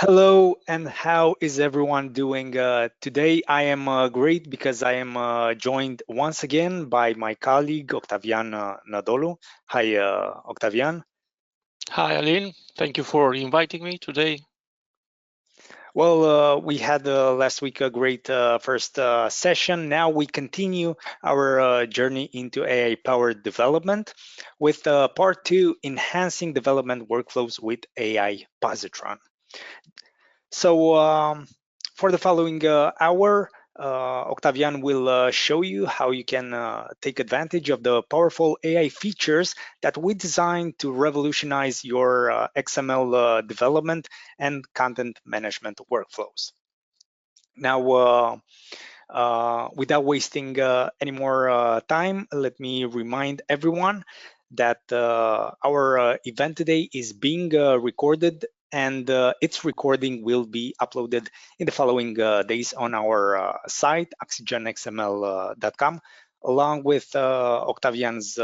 Hello, and how is everyone doing today? I am great because I am joined once again by my colleague Octavian Nadolu. Hi, Octavian. Hi, Aline. Thank you for inviting me today. Well, we had last week a great first session. Now we continue our journey into AI-powered development with part two, enhancing development workflows with AI Positron. So for the following hour, Octavian will show you how you can take advantage of the powerful AI features that we designed to revolutionize your XML development and content management workflows. Now, without wasting any more time, let me remind everyone that our event today is being recorded, and its recording will be uploaded in the following days on our site, oxygenxml.com, along with Octavian's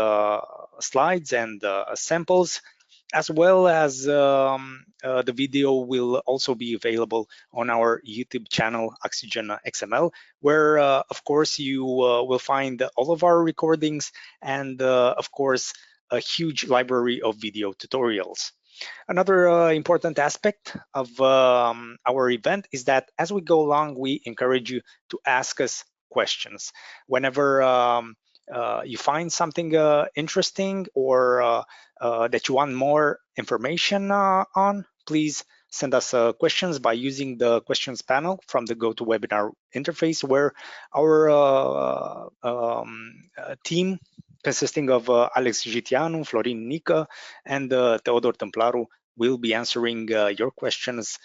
slides and samples, as well as the video will also be available on our YouTube channel, Oxygen XML, where, of course, you will find all of our recordings and, of course, a huge library of video tutorials. Another important aspect of our event is that as we go along, we encourage you to ask us questions. Whenever you find something interesting or that you want more information on, please send us questions by using the questions panel from the GoToWebinar interface, where our team consisting of Alex Gitianu, Florin Nica, and Teodor Templaru will be answering your questions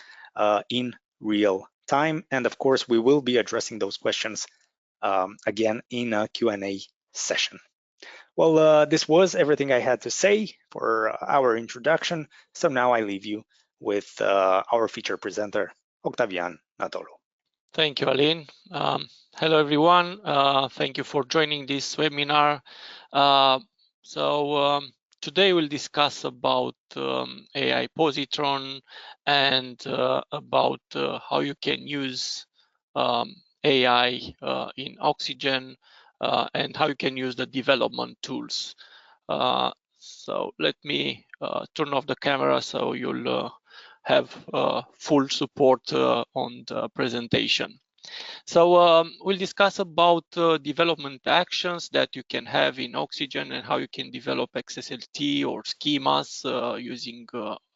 in real time. And of course, we will be addressing those questions again in a Q&A session. Well, this was everything I had to say for our introduction. So now I leave you with our feature presenter, Octavian Nadolu. Thank you, Aline. Hello, everyone. Thank you for joining this webinar. Today we'll discuss about AI Positron and about how you can use AI in Oxygen and how you can use the development tools. So let me turn off the camera so you'll have full support on the presentation. So we'll discuss about development actions that you can have in Oxygen and how you can develop XSLT or schemas using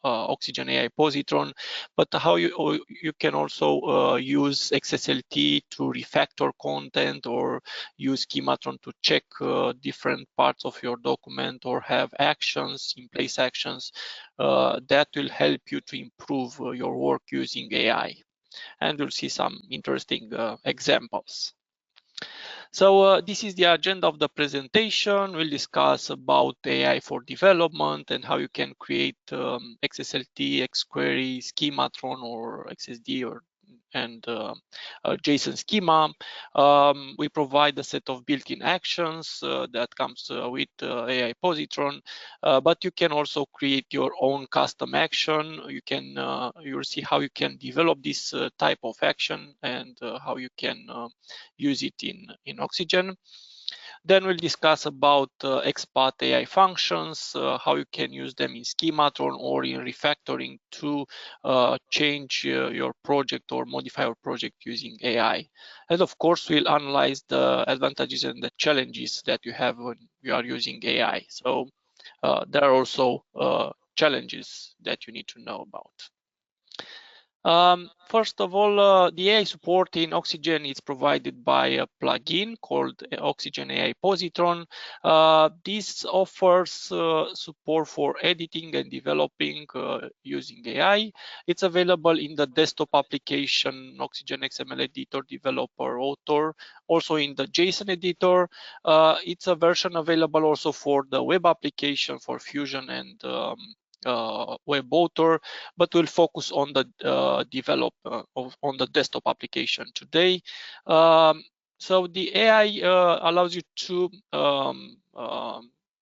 Oxygen AI Positron, but how you can also use XSLT to refactor content or use Schematron to check different parts of your document or have actions, in place actions that will help you to improve your work using AI. And you'll see some interesting examples. So this is the agenda of the presentation. We'll discuss about AI for development and how you can create XSLT, XQuery, Schematron, or XSD, and JSON schema. We provide a set of built-in actions that comes with AI Positron, but you can also create your own custom action. You'll see how you can develop this type of action and how you can use it in Oxygen. Then we'll discuss about XPath AI functions, how you can use them in Schematron or in refactoring to change your project or modify your project using AI. And of course, we'll analyze the advantages and the challenges that you have when you are using AI. So there are also challenges that you need to know about. First of all, the AI support in Oxygen is provided by a plugin called Oxygen AI Positron. This offers support for editing and developing using AI. It's available in the desktop application, Oxygen XML Editor, Developer, Author, also in the JSON editor. It's a version available also for the web application for Fusion and web author, but we'll focus on the on the desktop application today. So the AI allows you to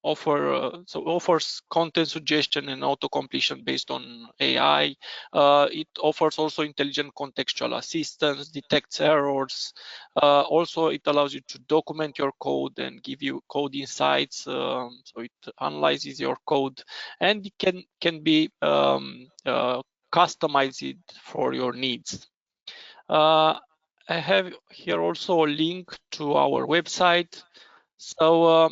offers content suggestion and auto completion based on AI. It offers also intelligent contextual assistance, detects errors. Also, it allows you to document your code and give you code insights. So it analyzes your code, and it can be customized for your needs. I have here also a link to our website. So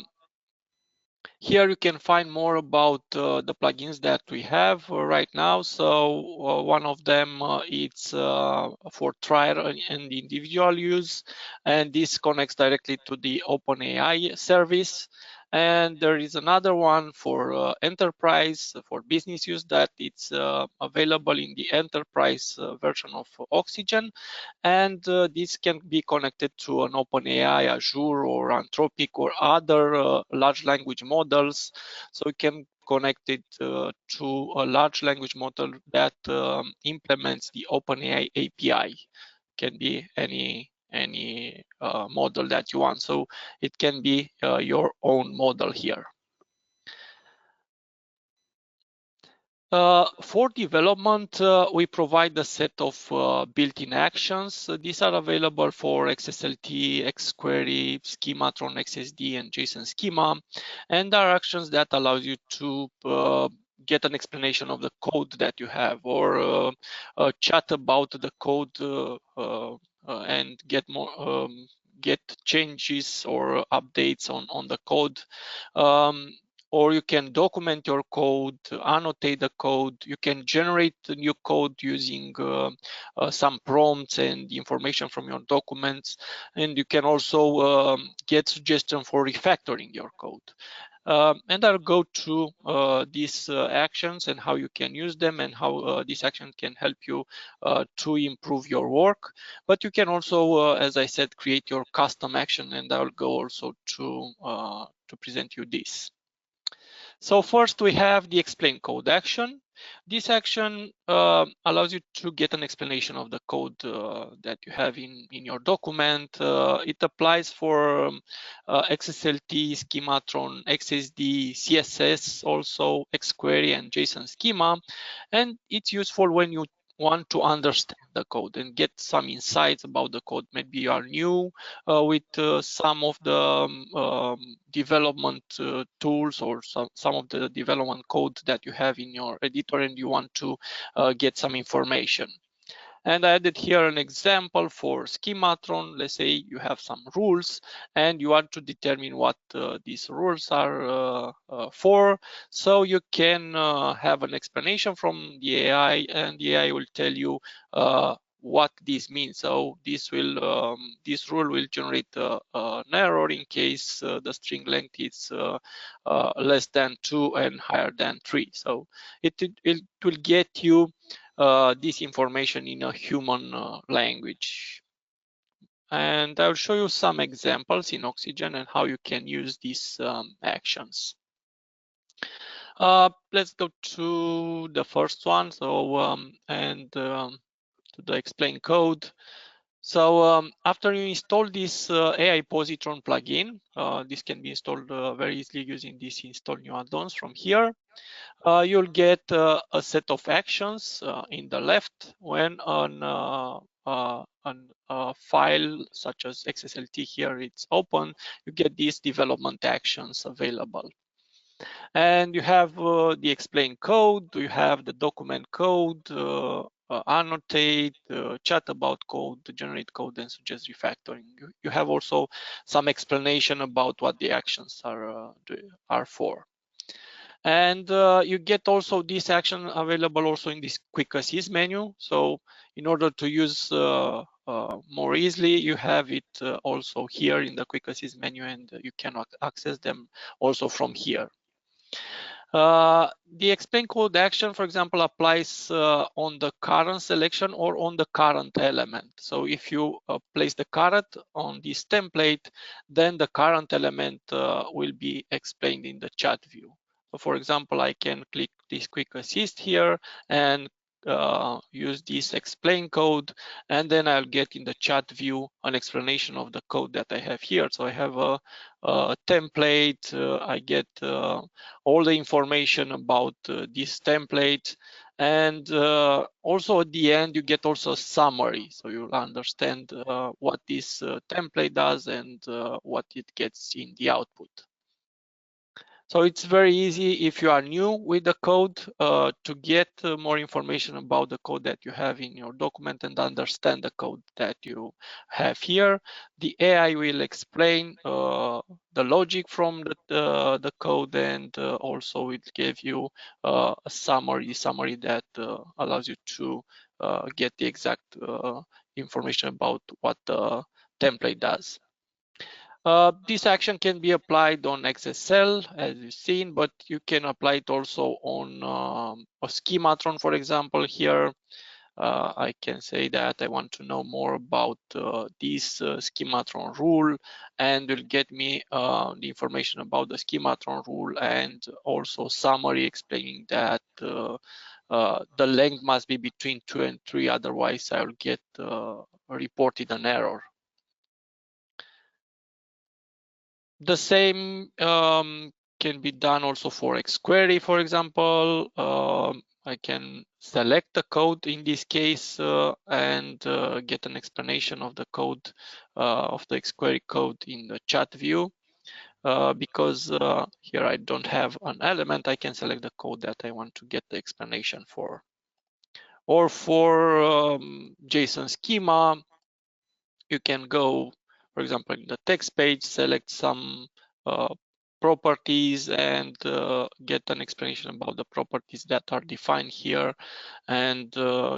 here you can find more about the plugins that we have right now. So one of them it's for trial and individual use, and this connects directly to the OpenAI service. And there is another one for enterprise, for business use, that it's available in the enterprise version of Oxygen. And this can be connected to an OpenAI, Azure, or Anthropic, or other large language models. So you can connect it to a large language model that implements the OpenAI API. Can be any model that you want. So it can be your own model here. For development, we provide a set of built-in actions. These are available for XSLT, XQuery, Schematron, XSD, and JSON Schema, and are actions that allow you to get an explanation of the code that you have, or chat about the code and get more get changes or updates on the code. Or you can document your code, annotate the code. You can generate new code using some prompts and information from your documents. And you can also get suggestions for refactoring your code. And I'll go to these actions and how you can use them, and how this action can help you to improve your work. But you can also, as I said, create your custom action, and I'll go also to present you this. So first we have the explain code action. This action allows you to get an explanation of the code that you have in your document. It applies for XSLT, Schematron, XSD, CSS, also XQuery and JSON Schema. And it's useful when you want to understand the code and get some insights about the code. Maybe you are new with some of the development tools, or some of the development code that you have in your editor, and you want to get some information. And I added here an example for Schematron. Let's say you have some rules and you want to determine what these rules are for. So you can have an explanation from the AI, and the AI will tell you what this means. So this rule will generate an error in case the string length is less than 2 and higher than 3. So it will get you this information in a human language. And I'll show you some examples in Oxygen and how you can use these actions. Let's go to the first one. So to the explain code. So after you install this AI Positron plugin, this can be installed very easily using this install new add-ons from here. You'll get a set of actions in the left when on a file such as XSLT here it's open. You get these development actions available. And you have the explain code, you have the document code, annotate, chat about code, generate code, and suggest refactoring. You have also some explanation about what the actions are for. And you get also this action available also in this quick assist menu. So in order to use more easily, you have it also here in the quick assist menu, and you can access them also from here. The explain code action, for example, applies on the current selection or on the current element. So if you place the current on this template, then the current element will be explained in the chat view. So for example, I can click this quick assist here and use this explain code, and then I'll get in the chat view an explanation of the code that I have here. So I have a template, I get all the information about this template, and also at the end you get also a summary, so you'll understand what this template does and what it gets in the output. So it's very easy if you are new with the code to get more information about the code that you have in your document and understand the code that you have here. The AI will explain the logic from the code, and also it give you a summary that allows you to get the exact information about what the template does. This action can be applied on XSL, as you've seen, but you can apply it also on a Schematron, for example. Here, I can say that I want to know more about this Schematron rule, and will get me the information about the Schematron rule and also summary explaining that the length must be between 2 and 3, otherwise I will get reported an error. The same can be done also for XQuery, for example. I can select the code in this case and get an explanation of the code of the XQuery code in the chat view. Because here I don't have an element, I can select the code that I want to get the explanation for. Or for JSON schema, you can go, for example, in the text page, select some properties and get an explanation about the properties that are defined here, and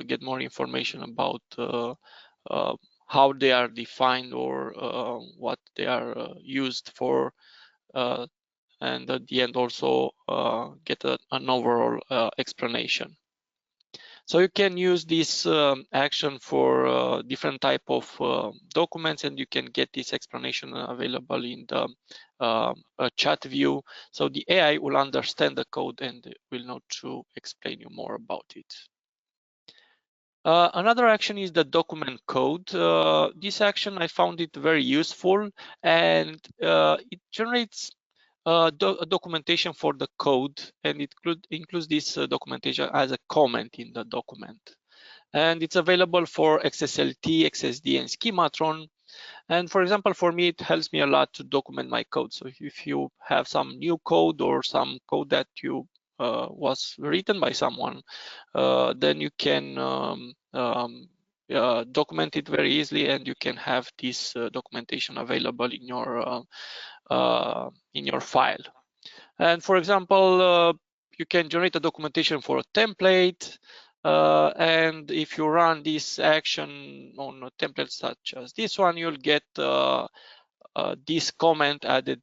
get more information about how they are defined or what they are used for, and at the end also get an overall explanation. So you can use this action for different type of documents, and you can get this explanation available in the chat view. So the AI will understand the code and will know to explain you more about it. Another action is the document code. This action, I found it very useful, and it generates documentation for the code, and it includes this documentation as a comment in the document. And it's available for XSLT, XSD, and Schematron. And for example, for me, it helps me a lot to document my code. So if you have some new code or some code that you was written by someone, then you can document it very easily, and you can have this documentation available in your file. And for example, you can generate a documentation for a template, and if you run this action on a template such as this one, you'll get this comment added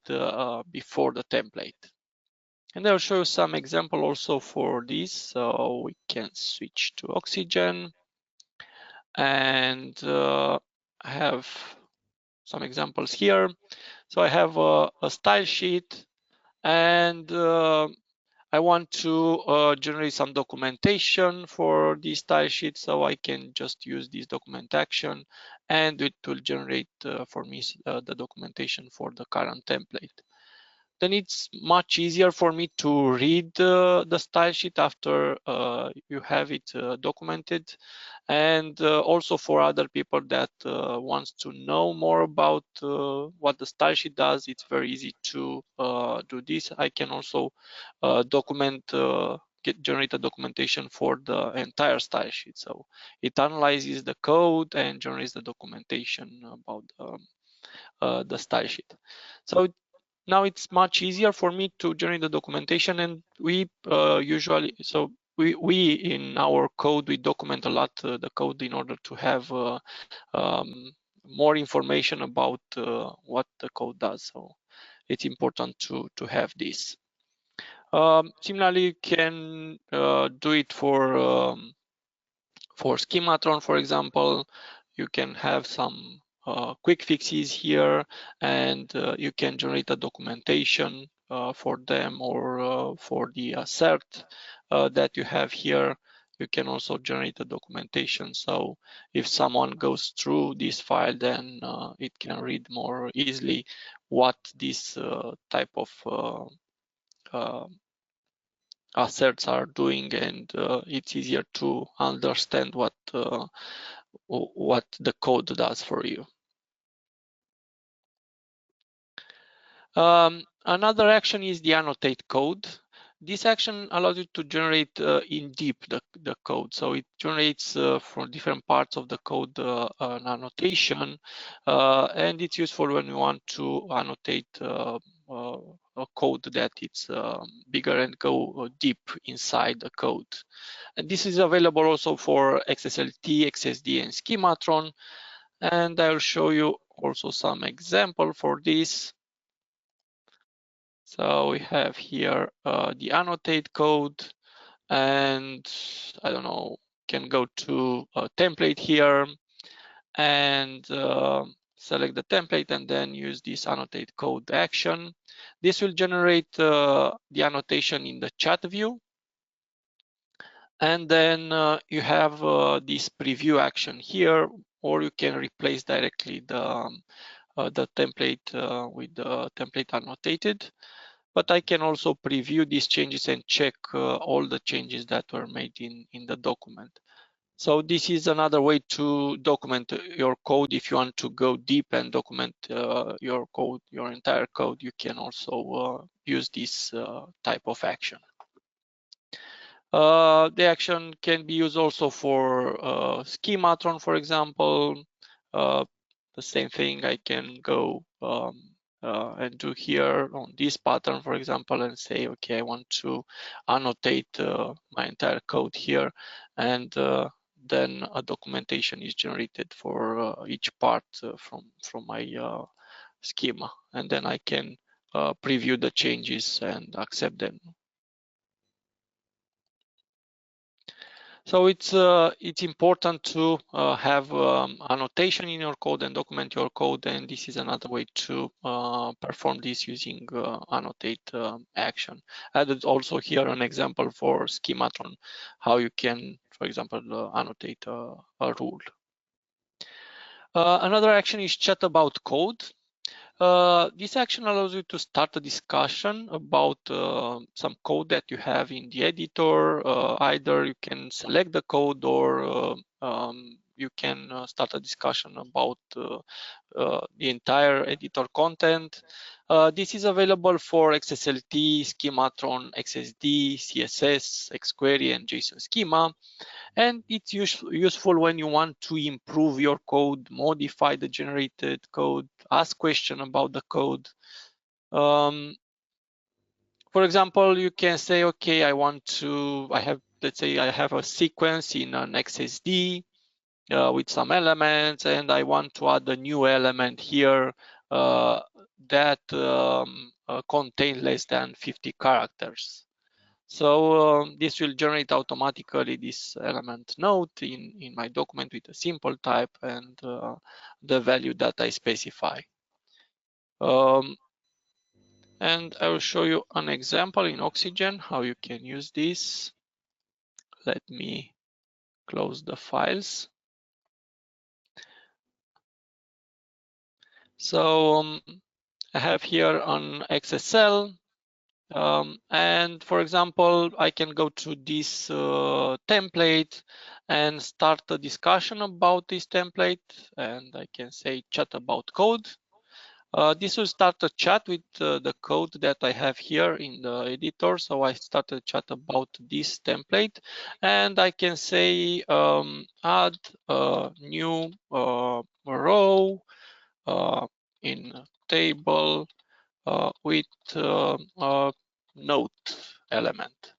before the template. And I'll show you some example also for this. So we can switch to Oxygen, and I have some examples here. So I have a style sheet, and I want to generate some documentation for this style sheet, so I can just use this document action, and it will generate for me the documentation for the current template. Then it's much easier for me to read the style sheet after you have it documented, and also for other people that wants to know more about what the style sheet does, it's very easy to do this. I can also generate a documentation for the entire style sheet. So it analyzes the code and generates the documentation about the style sheet. So now it's much easier for me to generate the documentation, and we usually, so we in our code, we document a lot the code in order to have more information about what the code does. So it's important to have this. Similarly, you can do it for Schematron, for example. You can have some quick fixes here, and you can generate a documentation for them, or for the assert that you have here. you can also generate a documentation. So if someone goes through this file, then it can read more easily what this type of asserts are doing, and it's easier to understand what the code does for you. Another action is the annotate code. This action allows you to generate in deep the code. So it generates from different parts of the code an annotation, and it's useful when you want to annotate a code that it's bigger and go deep inside the code. And this is available also for XSLT, XSD, and Schematron. And I'll show you also some example for this. So we have here the annotate code, and I don't know, can go to a template here and select the template and then use this annotate code action. This will generate the annotation in the chat view. And then you have this preview action here, or you can replace directly the template with the template annotated. But I can also preview these changes and check all the changes that were made in the document. So this is another way to document your code. If you want to go deep and document your code, your entire code, you can also use this type of action. The action can be used also for Schematron, for example. The same thing I can go and do here on this pattern, for example, and say, okay, I want to annotate my entire code here, and then a documentation is generated for each part from my schema, and then I can preview the changes and accept them. So it's important to have annotation in your code and document your code, and this is another way to perform this using annotate action. Added also here an example for Schematron, how you can, for example, annotate a rule. Another action is chat about code. This action allows you to start a discussion about some code that you have in the editor. Either you can select the code, or you can start a discussion about the entire editor content. This is available for XSLT, Schematron, XSD, CSS, XQuery, and JSON Schema. And it's useful when you want to improve your code, modify the generated code, ask questions about the code. For example, you can say, okay, let's say I have a sequence in an XSD with some elements, and I want to add a new element here that contains less than 50 characters. So this will generate automatically this element node in my document with a simple type and the value that I specify. And I will show you an example in Oxygen how you can use this. Let me close the files. So I have here an XSL. And for example, I can go to this template and start a discussion about this template, and I can say chat about code. This will start a chat with the code that I have here in the editor. So I start a chat about this template, and I can say add a new row in table with note element.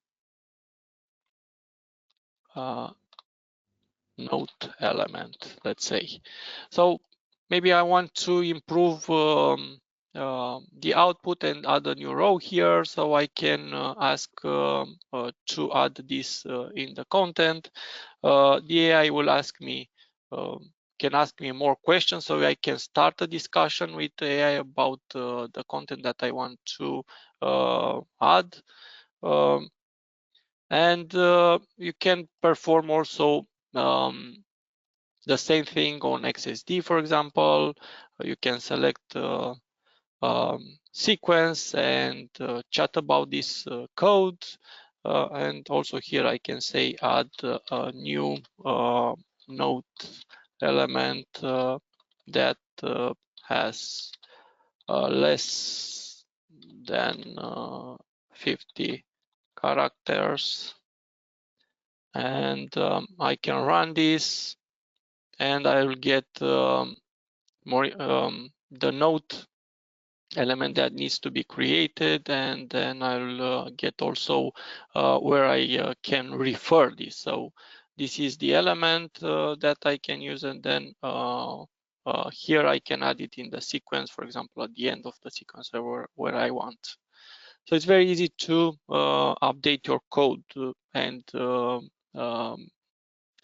Note element, let's say. So maybe I want to improve the output and add a new row here, so I can ask to add this in the content. The AI will ask me, can ask me more questions, so I can start a discussion with AI about the content that I want to add. And you can perform also the same thing on XSD, for example. You can select sequence and chat about this code. And also here I can say add a new node element that has less than 50 characters. And I can run this and I will get more the node element that needs to be created, and then I'll get also where I can refer this. So this is the element that I can use, and then here I can add it in the sequence, for example, at the end of the sequence where I want. So it's very easy to update your code and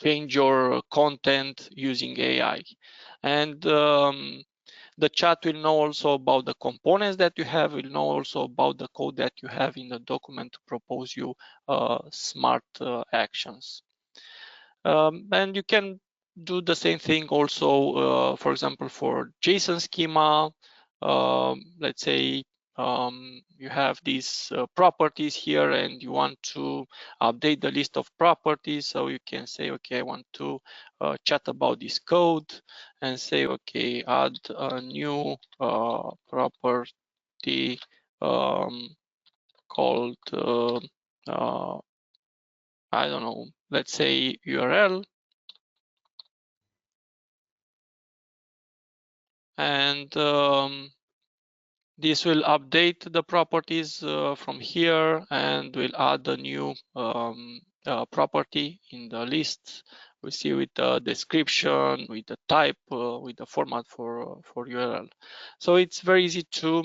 change your content using AI. And the chat will know also about the components that you have, will know also about the code that you have in the document to propose you smart actions. And you can do the same thing also, for example, for JSON schema. Let's say you have these properties here and you want to update the list of properties. So you can say, okay, I want to chat about this code and say, okay, add a new property called, I don't know, let's say URL. And this will update the properties from here and will add a new property in the list. We see with the description, with the type, with the format for URL. So it's very easy to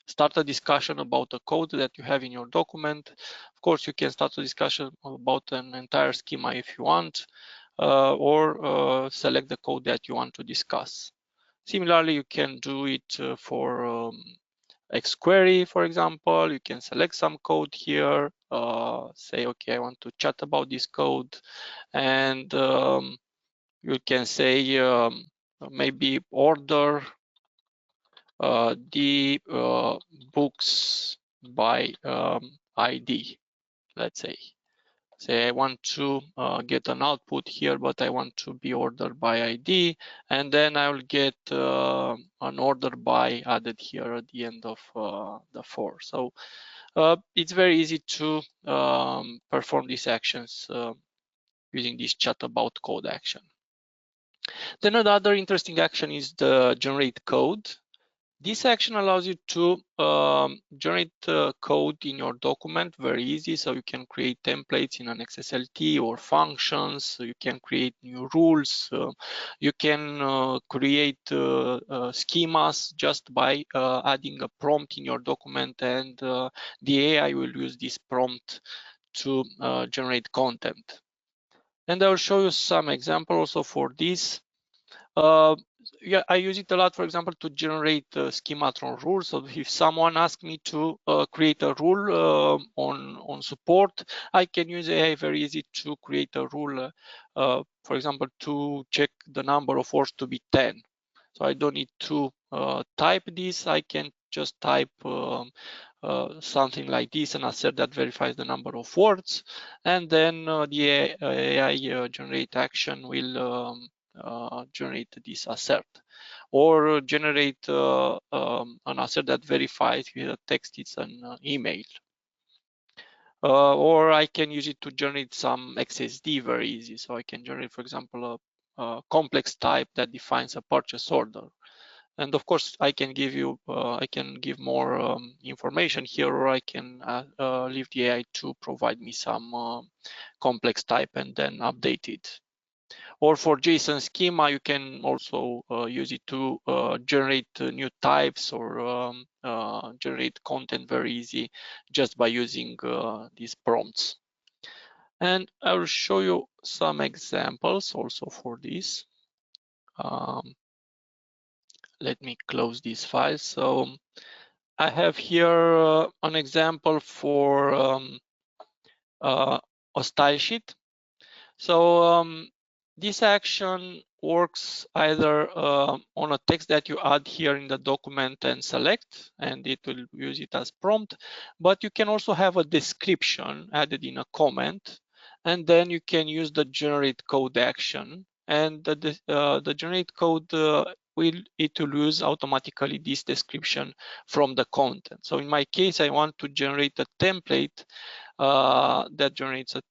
start a discussion about the code that you have in your document. Of course, you can start a discussion about an entire schema if you want, or select the code that you want to discuss. Similarly, you can do it for XQuery, for example. You can select some code here, say, okay, I want to chat about this code, and you can say maybe order the books by ID, let's say. Say I want to get an output here, but I want to be ordered by ID, and then I will get an order by added here at the end of the for. So it's very easy to perform these actions using this chat about code action. Then another interesting action is the generate code. This action allows you to generate code in your document very easy. So you can create templates in an XSLT or functions. So you can create new rules. You can create schemas just by adding a prompt in your document, and the AI will use this prompt to generate content. And I will show you some example also for this. Yeah, I use it a lot, for example, to generate Schematron rules. So if someone asks me to create a rule on support, I can use AI very easy to create a rule, for example, to check the number of words to be 10. So I don't need to type this. I can just type something like this, and assert that verifies the number of words, and then the AI generate action will generate this assert, or generate an assert that verifies the text is an email. Or I can use it to generate some XSD very easy. So I can generate, for example, a complex type that defines a purchase order. And of course, I can give you, I can give more information here, or I can leave the AI to provide me some complex type and then update it. Or for JSON schema, you can also use it to generate new types, or generate content very easy just by using these prompts. And I will show you some examples also for this. Let me close this file. So I have here an example for a style sheet. So this action works either on a text that you add here in the document and select, and it will use it as prompt, but you can also have a description added in a comment, and then you can use the generate code action, and the generate code will use automatically this description from the content. So in my case, I want to generate a template that generates a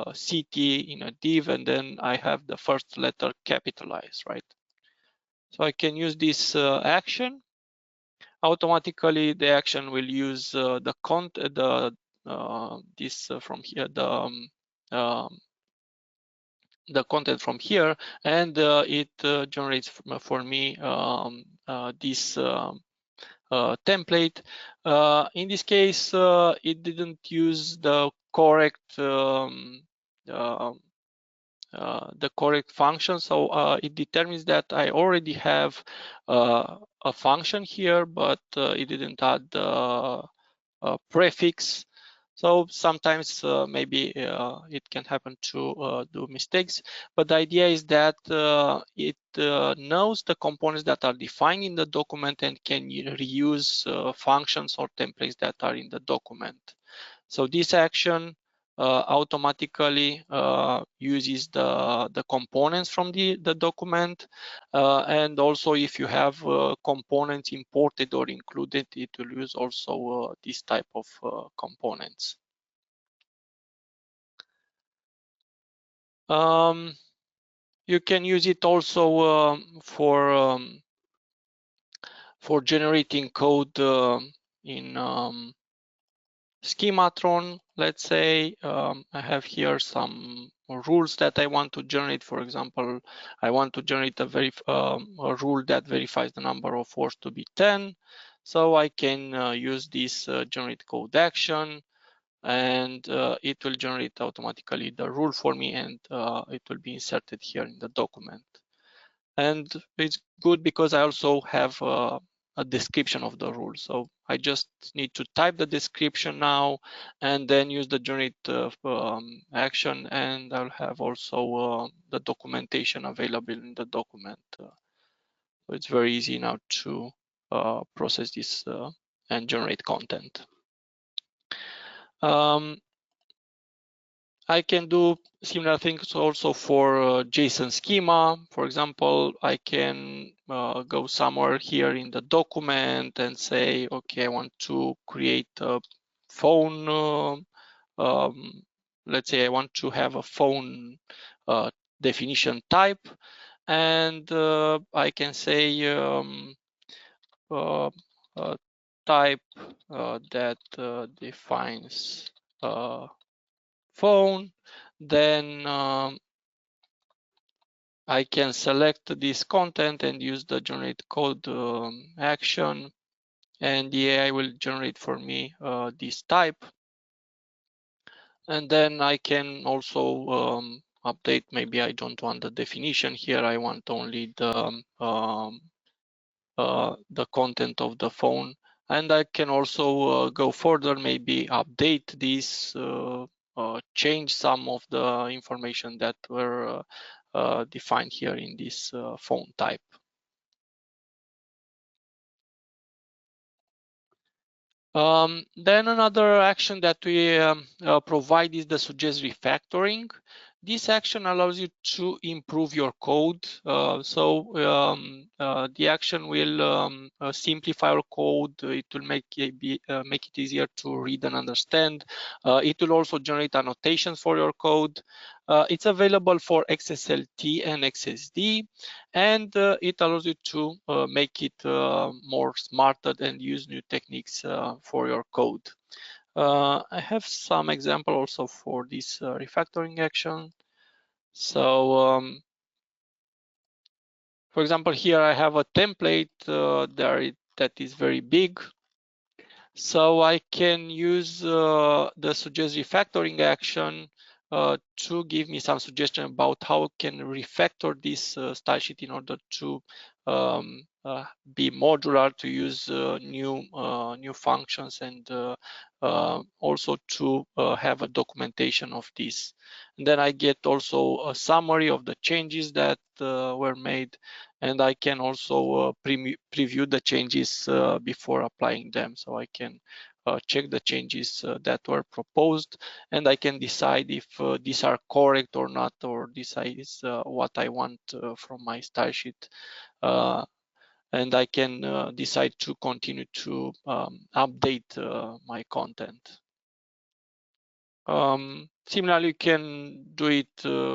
CT in a div, and then I have the first letter capitalized, right? So I can use this action. Automatically, the action will use the content, from here, the content from here, and it generates for me this template. In this case, it didn't use the correct function, so it determines that I already have a function here, but it didn't add the prefix. So sometimes maybe it can happen to do mistakes, but the idea is that it knows the components that are defined in the document and can reuse functions or templates that are in the document. So this action automatically uses the components from the document, and also if you have components imported or included, it will use also this type of components. You can use it also for generating code in Schematron. Let's say I have here some rules that I want to generate. For example, I want to generate a rule that verifies the number of words to be 10. So I can use this generate code action, and it will generate automatically the rule for me, and it will be inserted here in the document. And it's good because I also have a description of the rule. So I just need to type the description now and then use the generate action, and I'll have also the documentation available in the document. So it's very easy now to process this and generate content. I can do similar things also for JSON schema. For example, I can go somewhere here in the document and say, okay, I want to create a phone. Let's say I want to have a phone definition type, and I can say type that defines phone. Then I can select this content and use the generate code action, and the AI will generate for me this type. And then I can also update. Maybe I don't want the definition here. I want only the content of the phone. And I can also go further, maybe update this, change some of the information that were defined here in this phone type. Then another action that we provide is the suggest refactoring. This action allows you to improve your code. The action will simplify your code. It will make it easier to read and understand. It will also generate annotations for your code. It's available for XSLT and XSD, and it allows you to make it more smarter and use new techniques for your code. I have some example also for this refactoring action. So, for example, here I have a template that is very big. So I can use the suggest refactoring action to give me some suggestion about how I can refactor this style sheet in order to be modular, to use new functions, and also to have a documentation of this. And then I get also a summary of the changes that were made, and I can also preview the changes before applying them. So I can check the changes that were proposed, and I can decide if these are correct or not, or this is what I want from my style sheet. And I can decide to continue to update my content. Similarly, you can do it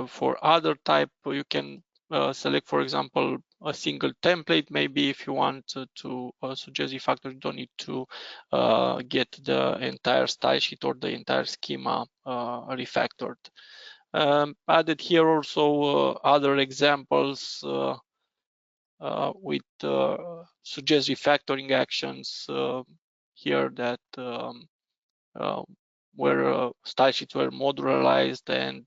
for other type. You can select, for example, a single template. Maybe if you want to suggest factor, you don't need to get the entire style sheet or the entire schema refactored. Added here also other examples with suggest refactoring actions here that where style sheets were modularized and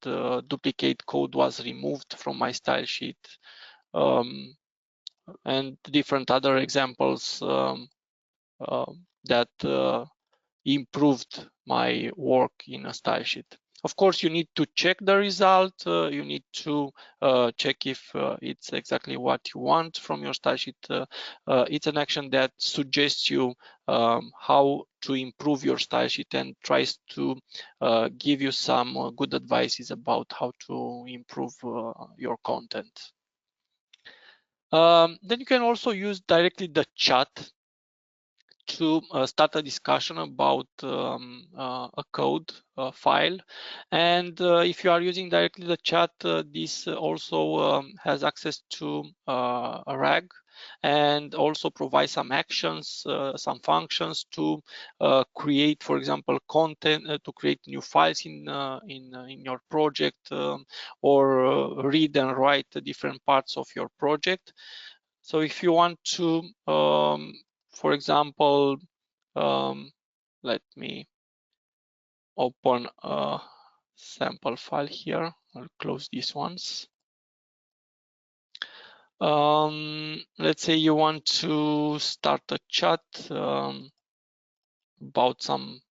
duplicate code was removed from my style sheet, and different other examples that improved my work in a style sheet. Of course, you need to check the result. You need to check if it's exactly what you want from your style sheet. It's an action that suggests you how to improve your style sheet and tries to give you some good advices about how to improve your content. Then you can also use directly the chat to start a discussion about a code file. And if you are using directly the chat, this also has access to a RAG, and also provides some actions, some functions to create, for example, content, to create new files in your project, or read and write different parts of your project. So if you want to for example, let me open a sample file here. I'll close these ones. Let's say you want to start a chat about some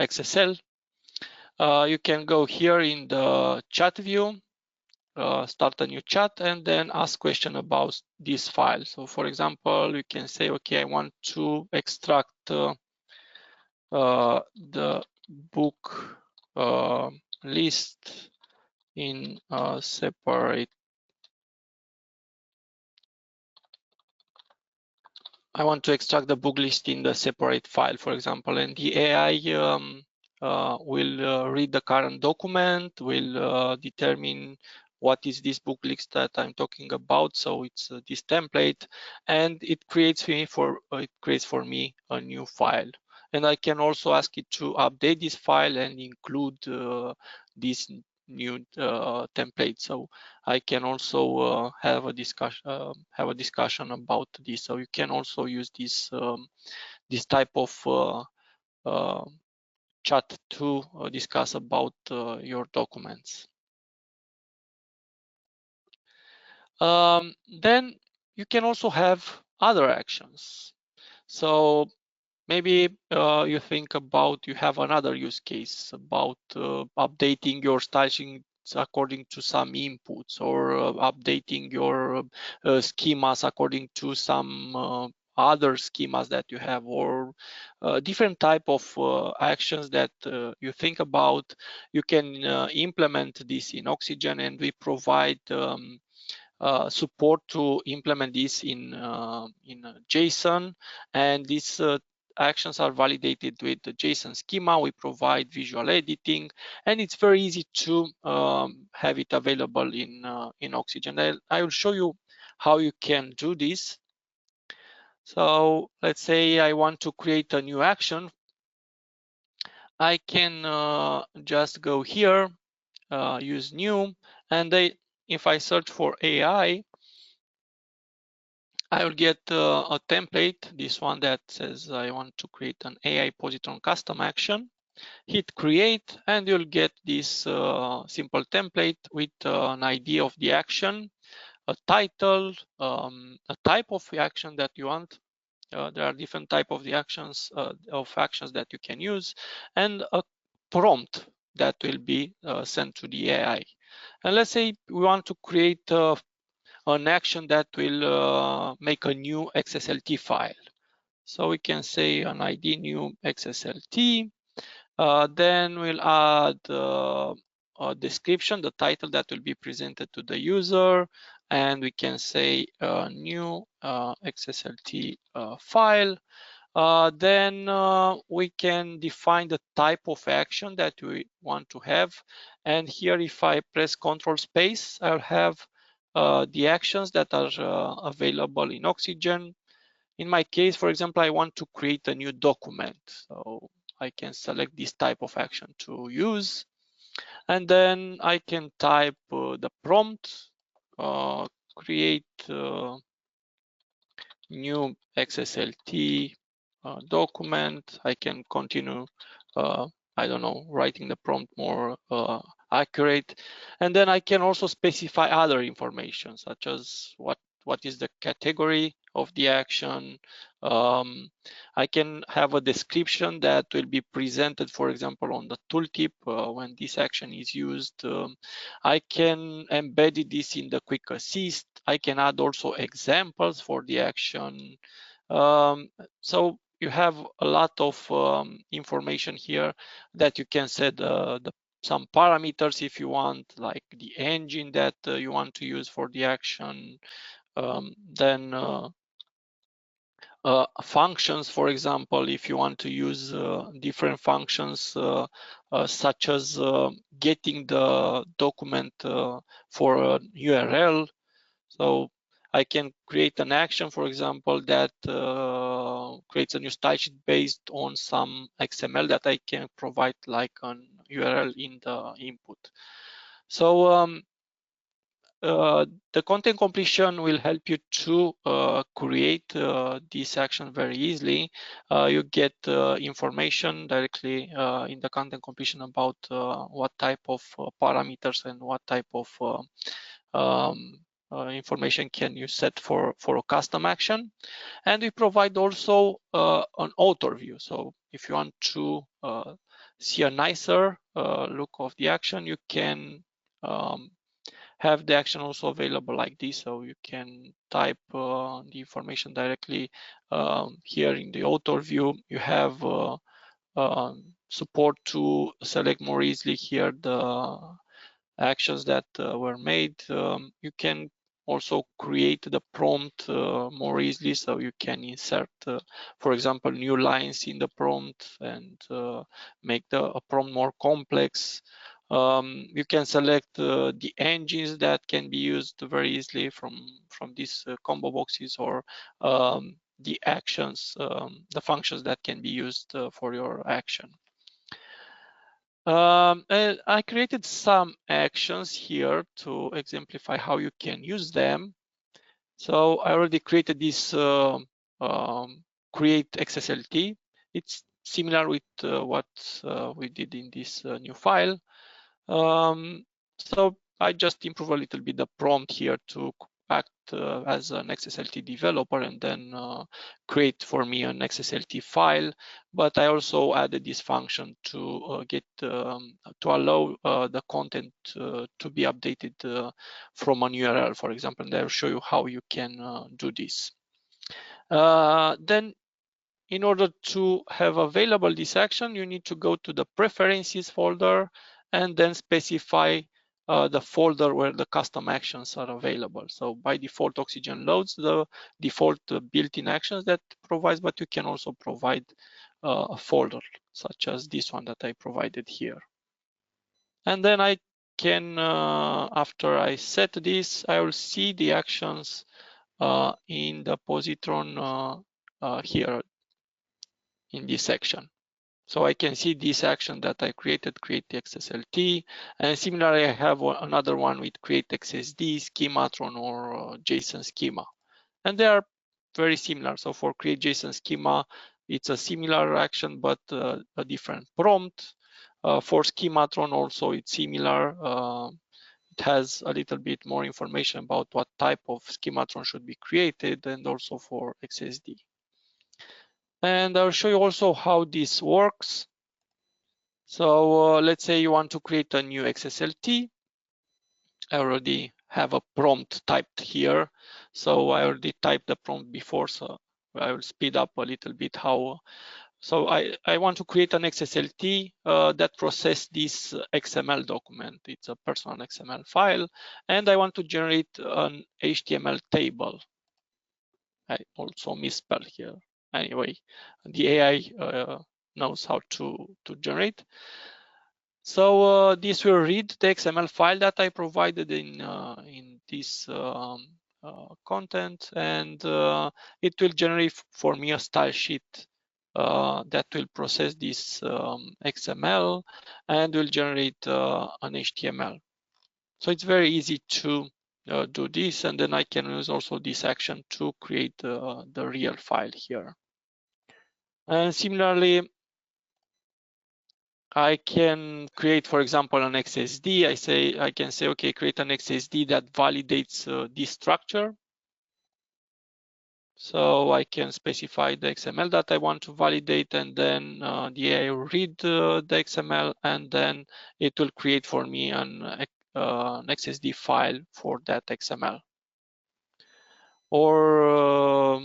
XSL. You can go here in the chat view, start a new chat, and then ask question about this file. So for example, you can say, okay, I want to extract the book list in a separate. I want to extract the book list in the separate file, for example, and the AI will read the current document, will determine what is this book list that I'm talking about. So it's this template, and it creates for me a new file. And I can also ask it to update this file and include this new template. So I can also have a discussion about this. So you can also use this this type of chat to discuss about your documents. Then you can also have other actions. So maybe you think about, you have another use case about updating your style sheets according to some inputs, or updating your schemas according to some other schemas that you have, or different type of actions that you think about. You can implement this in Oxygen, and we provide support to implement this in JSON, and these actions are validated with the JSON schema. We provide visual editing, and it's very easy to have it available in Oxygen. I will show you how you can do this. So let's say I want to create a new action. I can just go here, use new, and if I search for AI, I will get a template, this one that says I want to create an AI Positron custom action. Hit create, and you'll get this simple template with an idea of the action, a title, a type of action that you want. There are different type of the actions that you can use, and a prompt that will be sent to the AI. And let's say we want to create an action that will make a new XSLT file. So we can say an ID new XSLT. Then we'll add a description, the title that will be presented to the user, and we can say new XSLT file. Then we can define the type of action that we want to have. And here, if I press Control Space, I'll have the actions that are available in Oxygen. In my case, for example, I want to create a new document. So I can select this type of action to use. And then I can type the prompt, create new XSLT document. I can continue, I don't know, writing the prompt more accurate. And then I can also specify other information, such as what is the category of the action. I can have a description that will be presented, for example, on the tooltip when this action is used. I can embed this in the quick assist. I can add also examples for the action. So you have a lot of information here that you can set some parameters if you want, like the engine that you want to use for the action. Then functions, for example, if you want to use different functions such as getting the document for a URL. So I can create an action, for example, that creates a new style sheet based on some XML that I can provide like an URL in the input. So the content completion will help you to create this action very easily. You get information directly in the content completion about what type of parameters and what type of information can you set for a custom action. And we provide also an author view. So if you want to see a nicer look of the action, you can have the action also available like this. So you can type the information directly here in the author view. You have support to select more easily here the actions that were made. You can also create the prompt more easily, so you can insert, for example, new lines in the prompt and make the prompt more complex. You can select the engines that can be used very easily from these combo boxes, or the actions, the functions that can be used for your action. And I created some actions here to exemplify how you can use them. So I already created this create XSLT. It's similar with what we did in this new file. So I just improve a little bit the prompt here to act as an XSLT developer and then create for me an XSLT file. But I also added this function to get to allow the content to be updated from an URL, for example. And I'll show you how you can do this. Then, in order to have available this action, you need to go to the preferences folder and then specify the folder where the custom actions are available. So by default, Oxygen loads the default built-in actions that provides, but you can also provide a folder such as this one that I provided here. And then I can, after I set this, I will see the actions in the Positron here in this section. So I can see this action that I created, create XSLT, and similarly I have another one with create XSD, Schematron, or JSON Schema, and they are very similar. So for create JSON Schema, it's a similar action but a different prompt. For Schematron also it's similar. it has a little bit more information about what type of schematron should be created, and also for XSD. And I'll show you also how this works. So let's say you want to create a new XSLT. I already have a prompt typed here. So I already typed the prompt before, so I will speed up a little bit how. So I want to create an XSLT that process this XML document. It's a personal XML file, and I want to generate an HTML table. I also misspelled here. Anyway, the AI knows how to generate. So this will read the XML file that I provided in this content, and it will generate for me a style sheet that will process this XML and will generate an HTML. So it's very easy to do this, and then I can use also this action to create the real file here. And similarly, I can create, for example, an XSD. I can say, okay, create an XSD that validates this structure. So I can specify the XML that I want to validate, and then the AI will read the XML, and then it will create for me an XSD file for that XML. Or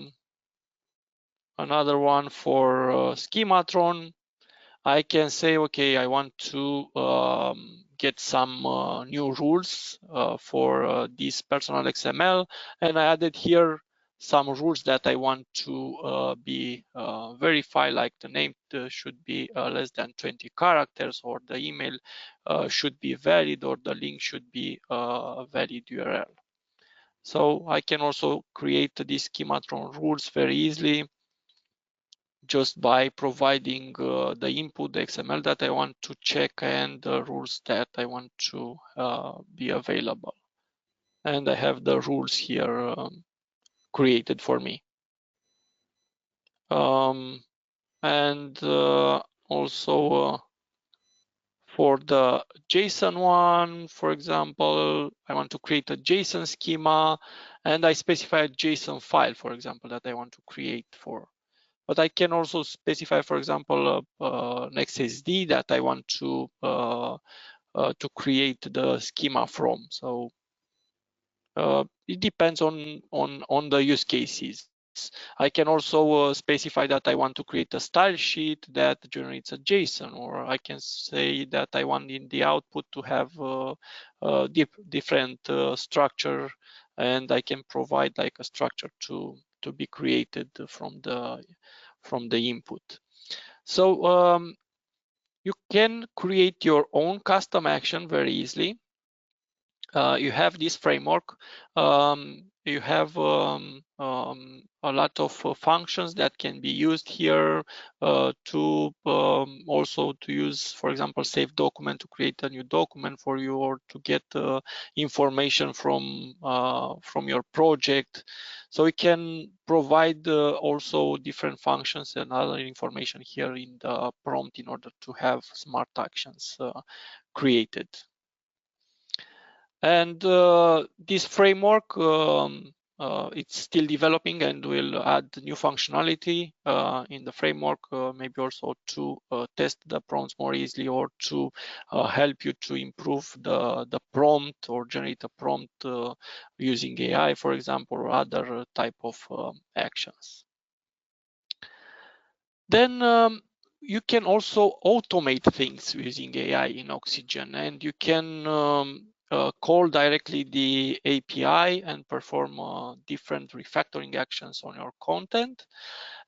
another one for Schematron. I can say, okay, I want to get some new rules for this personal XML, and I added here some rules that I want to be verified, like the name should be less than 20 characters, or the email should be valid, or the link should be a valid URL. So I can also create these Schematron rules very easily, just by providing the input, the XML that I want to check, and the rules that I want to be available. And I have the rules here created for me. And also for the JSON one, for example, I want to create a JSON schema, and I specify a JSON file, for example, that I want to create for. But I can also specify, for example, an XSD that I want to create the schema from. So it depends on the use cases. I can also specify that I want to create a style sheet that generates a JSON, or I can say that I want in the output to have different structure, and I can provide like a structure to be created from the input. So you can create your own custom action very easily. You have this framework. You have a lot of functions that can be used here to also to use, for example, save document to create a new document for you, or to get information from your project. So we can provide also different functions and other information here in the prompt in order to have smart actions created. And this framework, it's still developing, and will add new functionality in the framework, maybe also to test the prompts more easily, or to help you to improve the prompt, or generate a prompt using AI, for example, or other type of actions. Then you can also automate things using AI in Oxygen, and you can call directly the API and perform different refactoring actions on your content.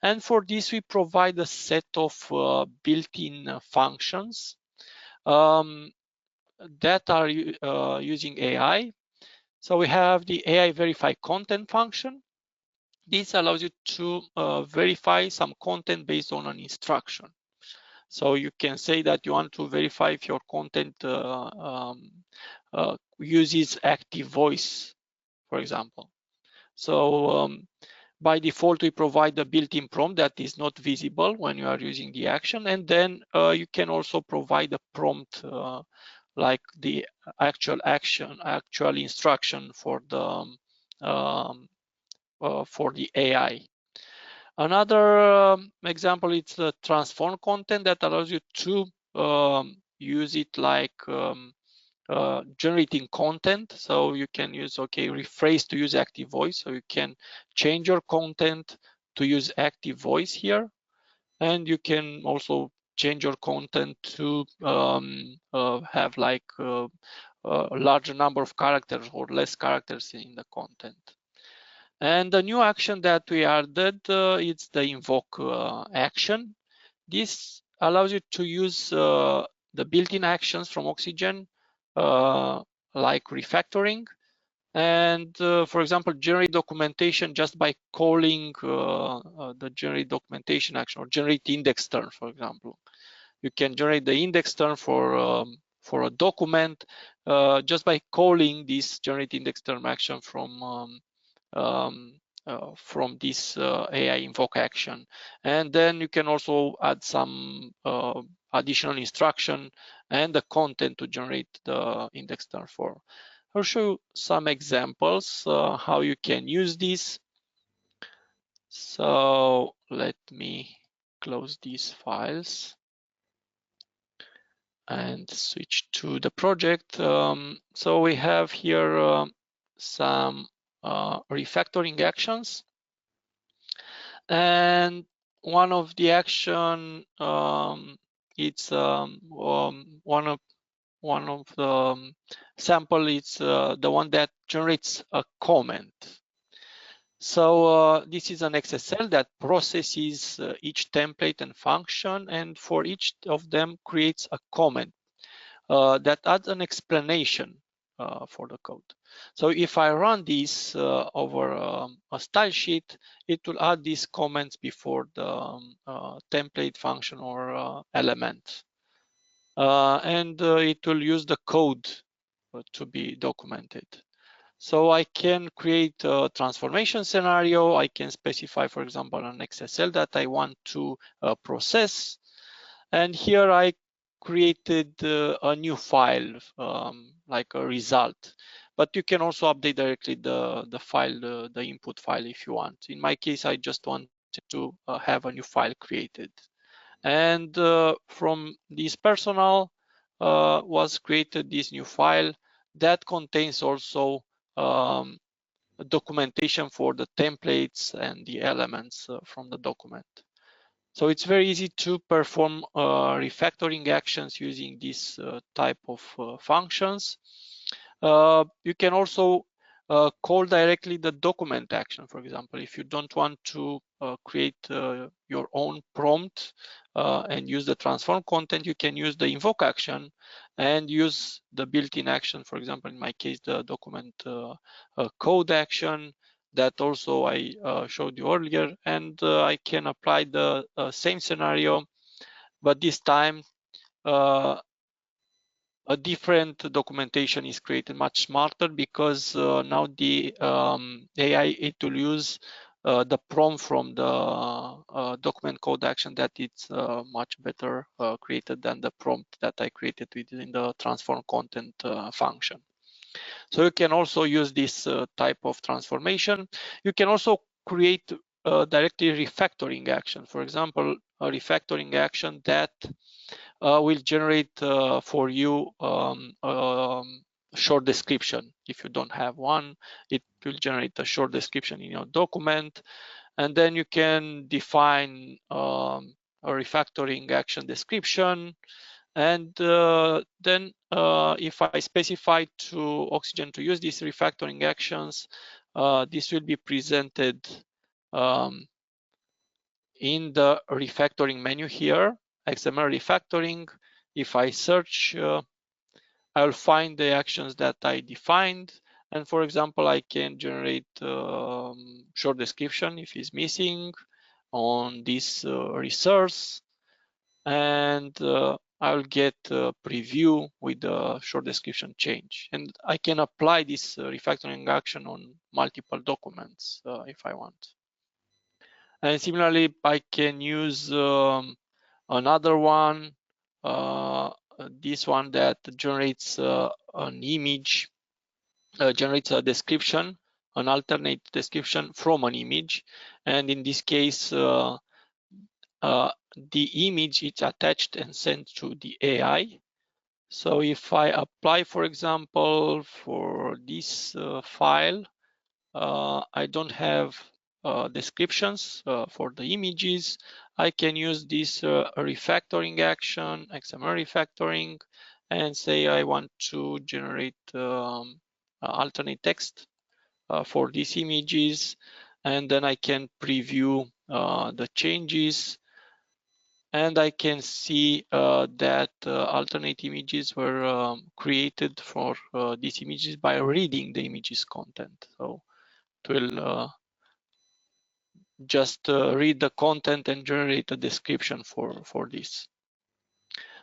And for this, we provide a set of built-in functions that are using AI. So we have the AI verify content function. This allows you to verify some content based on an instruction. So you can say that you want to verify if your content uses active voice, for example. So by default, we provide a built-in prompt that is not visible when you are using the action. And then you can also provide a prompt like the actual action, actual instruction for the AI. Another example is the transform content that allows you to use it like generating content. So you can use, rephrase to use active voice. So you can change your content to use active voice here. And you can also change your content to have like a larger number of characters or less characters in the content. And the new action that we added is the invoke action. This allows you to use the built-in actions from Oxygen, like refactoring, and for example, generate documentation just by calling the generate documentation action, or generate index term, for example. You can generate the index term for a document just by calling this generate index term action from this AI invoke action. And then you can also add some additional instruction and the content to generate the index term for. I'll show you some examples how you can use this. So let me close these files and switch to the project. So we have here some refactoring actions, and one of the action it's one of the sample. It's the one that generates a comment. So this is an XSL that processes each template and function, and for each of them creates a comment that adds an explanation for the code. So if I run this over a style sheet, it will add these comments before the template function or element. And it will use the code to be documented. So I can create a transformation scenario. I can specify, for example, an XSL that I want to process. And here I created a new file, like a result. But you can also update directly the file, the input file if you want. In my case, I just wanted to have a new file created. And from this personal was created this new file that contains also documentation for the templates and the elements from the document. So it's very easy to perform refactoring actions using this type of functions. You can also call directly the document action. For example, if you don't want to create your own prompt and use the transform content, you can use the invoke action and use the built-in action. For example, in my case, the document code action that also I showed you earlier, and I can apply the same scenario, but this time a different documentation is created, much smarter, because now the AI, it will use the prompt from the document code action that it's much better created than the prompt that I created within the transform content function. So you can also use this type of transformation. You can also create directly refactoring action. For example, a refactoring action that will generate for you short description. If you don't have one, it will generate a short description in your document, and then you can define a refactoring action description. And then if I specify to Oxygen to use these refactoring actions, this will be presented in the refactoring menu here, XML refactoring. If I search, I'll find the actions that I defined. And for example, I can generate short description if it's missing on this resource. And I'll get a preview with the short description change. And I can apply this refactoring action on multiple documents if I want. And similarly, I can use another one this one that generates an image, generates a description, an alternate description from an image. And in this case, the image is attached and sent to the AI. So if I apply, for example, for this file, I don't have descriptions for the images. I can use this refactoring action, XML refactoring, and say I want to generate alternate text for these images, and then I can preview the changes, and I can see that alternate images were created for these images by reading the images content. So it will just read the content and generate a description for this.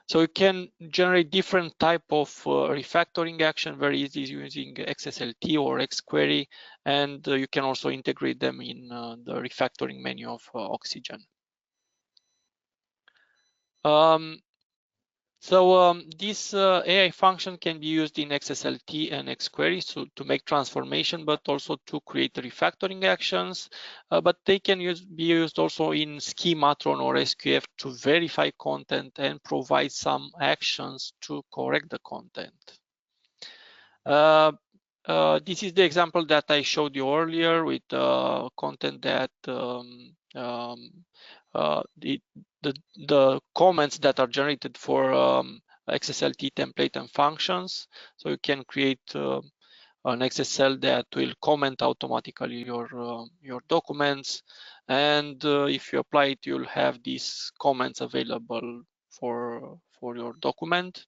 So you can generate different type of refactoring action very easy using XSLT or XQuery, and you can also integrate them in the refactoring menu of Oxygen. This AI function can be used in XSLT and XQuery to make transformation, but also to create refactoring actions. But they can be used also in Schematron or SQF to verify content and provide some actions to correct the content. This is the example that I showed you earlier with content that the comments that are generated for XSLT template and functions. So you can create an XSL that will comment automatically your documents, and if you apply it, you'll have these comments available for your document.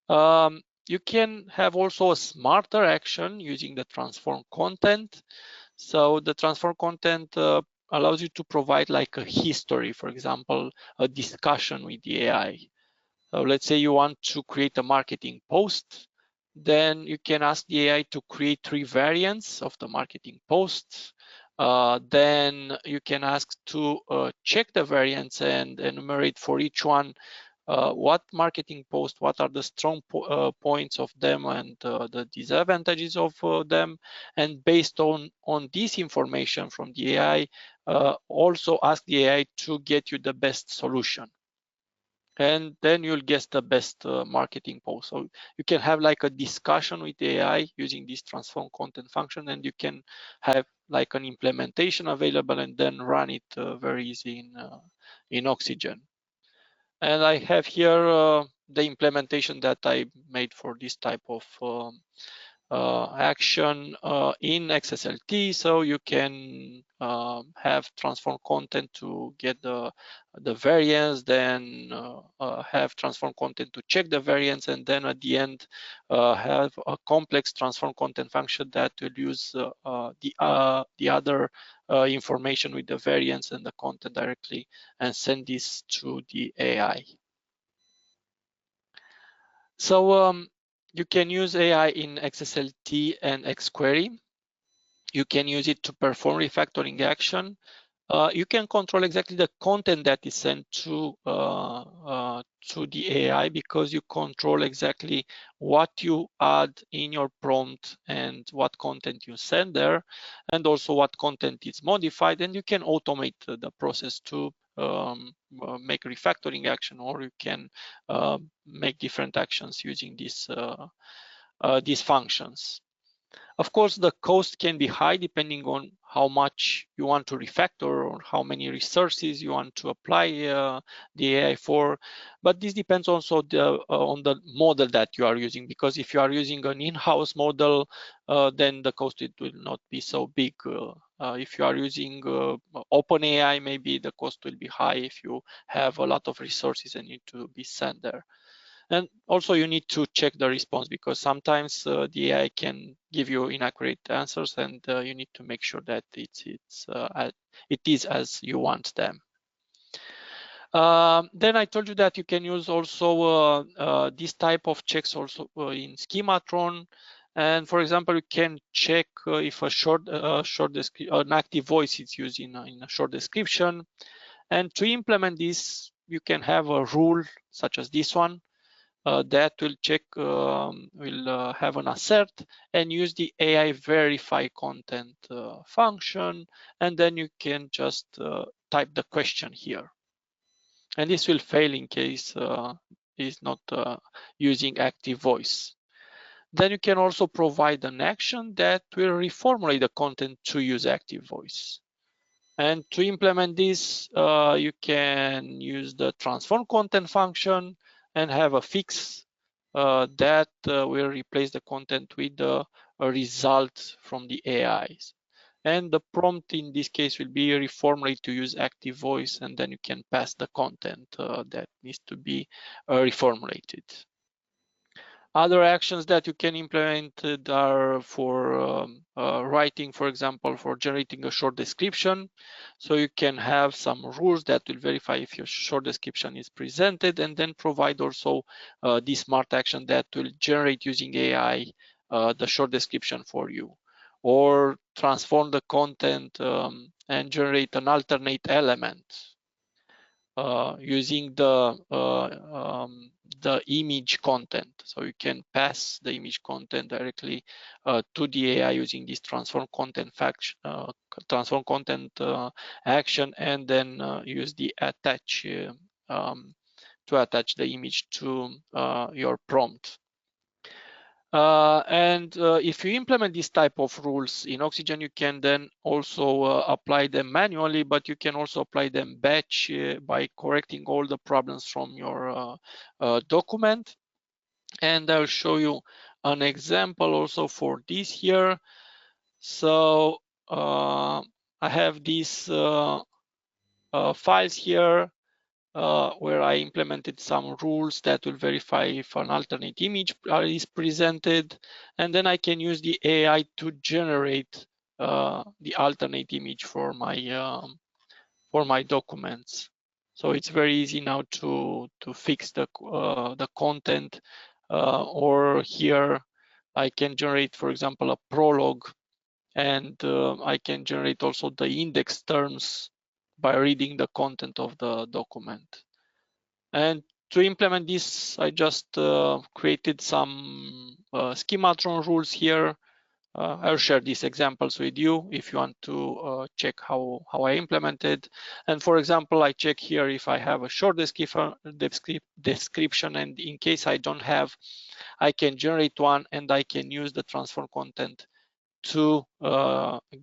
You can have also a smarter action using the transform content. So the transform content allows you to provide like a history, for example, a discussion with the AI. So let's say you want to create a marketing post, then you can ask the AI to create 3 variants of the marketing posts. Then you can ask to check the variants and enumerate for each one what marketing post, what are the strong points of them and the disadvantages of them, and based on this information from the AI, also ask the AI to get you the best solution, and then you'll get the best marketing post. So you can have like a discussion with the AI using this transform content function, and you can have like an implementation available and then run it very easy in Oxygen. And I have here the implementation that I made for this type of action in XSLT. So you can have transform content to get the variance, then have transform content to check the variance, and then at the end have a complex transform content function that will use the other information with the variance and the content directly and send this to the AI. So you can use AI in XSLT and XQuery. You can use it to perform refactoring action. You can control exactly the content that is sent to the AI, because you control exactly what you add in your prompt and what content you send there, and also what content is modified, and you can automate the process to make refactoring action, or you can make different actions using these functions. Of course, the cost can be high depending on how much you want to refactor or how many resources you want to apply the AI for. But this depends also on the model that you are using, because if you are using an in-house model, then the cost will not be so big. If you are using OpenAI, maybe the cost will be high if you have a lot of resources and need to be sent there. And also you need to check the response, because sometimes the AI can give you inaccurate answers, and you need to make sure that it is as you want them. Then I told you that you can use also this type of checks also in Schematron. And for example, you can check if an active voice is used in a short description. And to implement this, you can have a rule such as this one. that will check, will have an assert and use the AI verify content function, and then you can just type the question here. And this will fail in case is not using active voice. Then you can also provide an action that will reformulate the content to use active voice. And to implement this, you can use the transform content function and have a fix that will replace the content with a result from the AIs. And the prompt in this case will be reformulate to use active voice, and then you can pass the content that needs to be reformulated. Other actions that you can implement are for writing, for example, for generating a short description. So you can have some rules that will verify if your short description is presented, and then provide also the smart action that will generate using AI the short description for you, or transform the content and generate an alternate element using the image content. So you can pass the image content directly to the AI using this transform content action, and then use the attach to attach the image to your prompt. If you implement this type of rules in Oxygen, you can then also apply them manually, but you can also apply them batch by correcting all the problems from your document. And I'll show you an example also for this here. So I have these files here where I implemented some rules that will verify if an alternate image is presented, and then I can use the AI to generate the alternate image for my documents. So it's very easy now to fix the content, or here I can generate, for example, a prologue, and I can generate also the index terms by reading the content of the document. And to implement this, I just created some Schematron rules here. I'll share these examples with you if you want to check how I implemented. And for example, I check here if I have a short description, and in case I don't have, I can generate one, and I can use the transform content to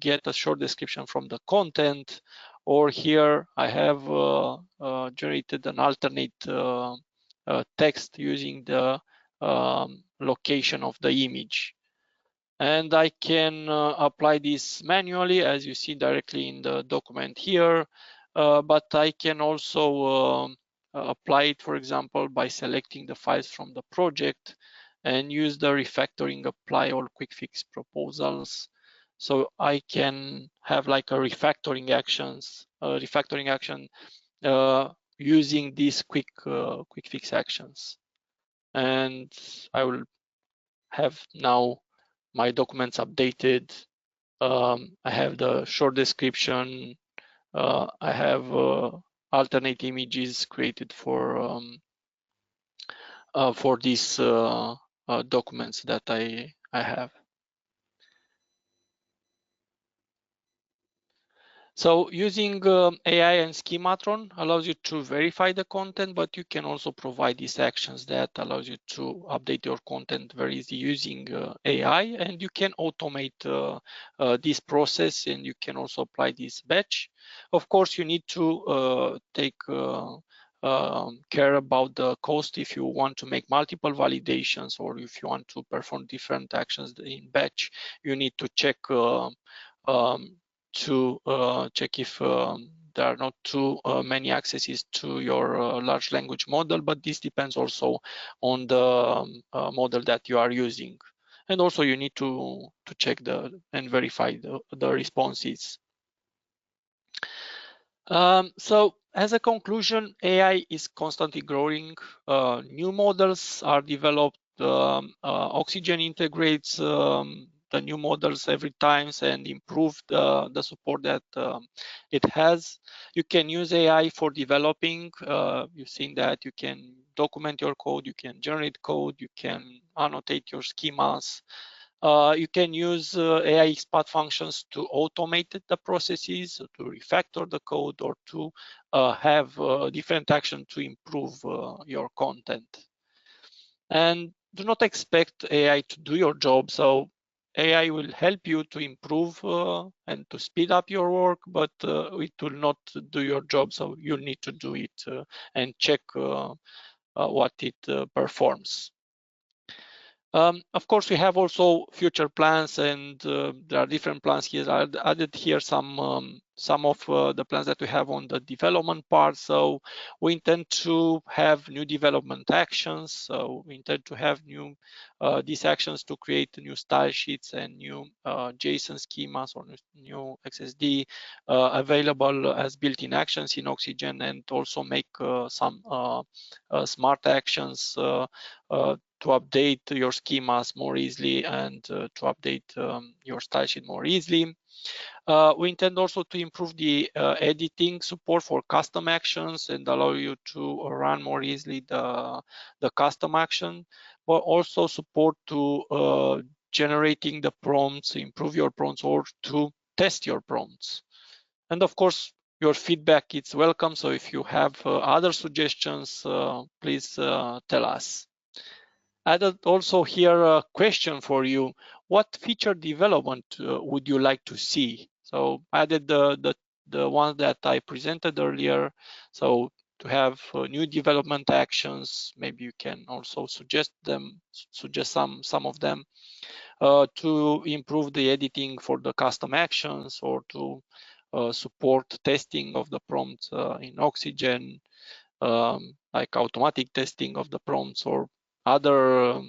get a short description from the content. Or here I have generated an alternate text using the location of the image. And I can apply this manually, as you see directly in the document here, but I can also apply it, for example, by selecting the files from the project and use the refactoring apply all quick fix proposals. So I can have like a refactoring action using these quick fix actions. And I will have now my documents updated. I have the short description. I have alternate images created for these documents that I have. So using AI and Schematron allows you to verify the content, but you can also provide these actions that allows you to update your content very easy using AI, and you can automate this process, and you can also apply this batch. Of course, you need to take care about the cost if you want to make multiple validations, or if you want to perform different actions in batch. You need to check check if there are not too many accesses to your large language model, but this depends also on the model that you are using. And also you need to check and verify the responses. So as a conclusion, AI is constantly growing. New models are developed. Oxygen integrates the new models every time and improve the support that it has. You can use AI for developing. You've seen that you can document your code, you can generate code, you can annotate your schemas. You can use AI XPath functions to automate the processes, to refactor the code, or to have different actions to improve your content. And do not expect AI to do your job. So AI will help you to improve and to speed up your work, but it will not do your job. So you need to do it and check what it performs. Of course, we have also future plans, and there are different plans here. I added here some of the plans that we have on the development part. So we intend to have new development actions. So we intend to have these actions to create new style sheets and new JSON schemas or new XSD available as built-in actions in Oxygen, and also make some smart actions to update your schemas more easily and to update your style sheet more easily. We intend also to improve the editing support for custom actions and allow you to run more easily the custom action, but also support to generating the prompts, improve your prompts, or to test your prompts. And of course, your feedback is welcome. So if you have other suggestions, please tell us. Added also here a question for you. What feature development would you like to see? So added the one that I presented earlier. So to have new development actions, maybe you can also suggest some of them to improve the editing for the custom actions, or to support testing of the prompts in Oxygen, like automatic testing of the prompts, or other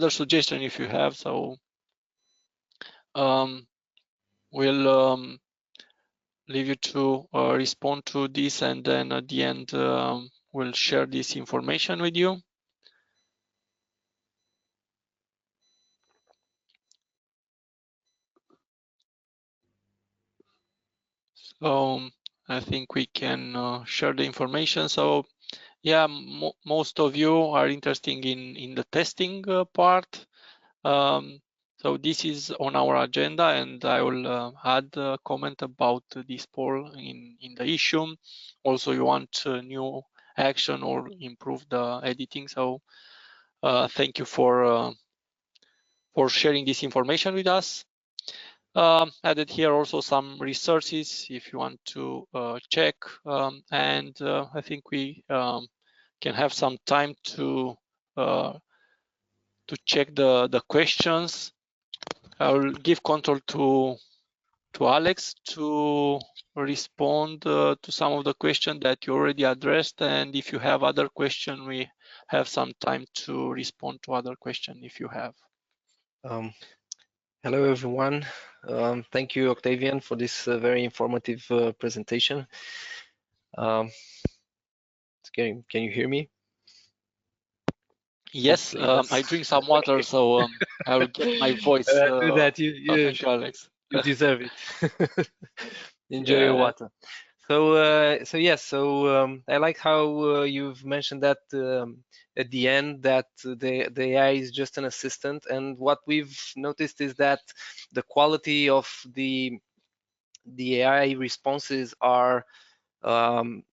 suggestion if you have. So we'll leave you to respond to this, and then at the end we'll share this information with you. So I think we can share the information. So yeah, most of you are interested in the testing part. So this is on our agenda, and I will add a comment about this poll in the issue. Also, you want new action or improve the editing. So thank you for sharing this information with us. Added here also some resources if you want to check, and I think we can have some time to check the questions. I will give control to Alex to respond to some of the questions that you already addressed, and if you have other questions, we have some time to respond to other questions if you have. Hello everyone. Thank you, Octavian, for this very informative presentation. Can you hear me? Yes, yes. I drink some water, so I will get my voice. Do that. Thank you, Alex. You deserve it. Enjoy your water. So yes. So I like how you've mentioned that at the end that the AI is just an assistant, and what we've noticed is that the quality of the AI responses are in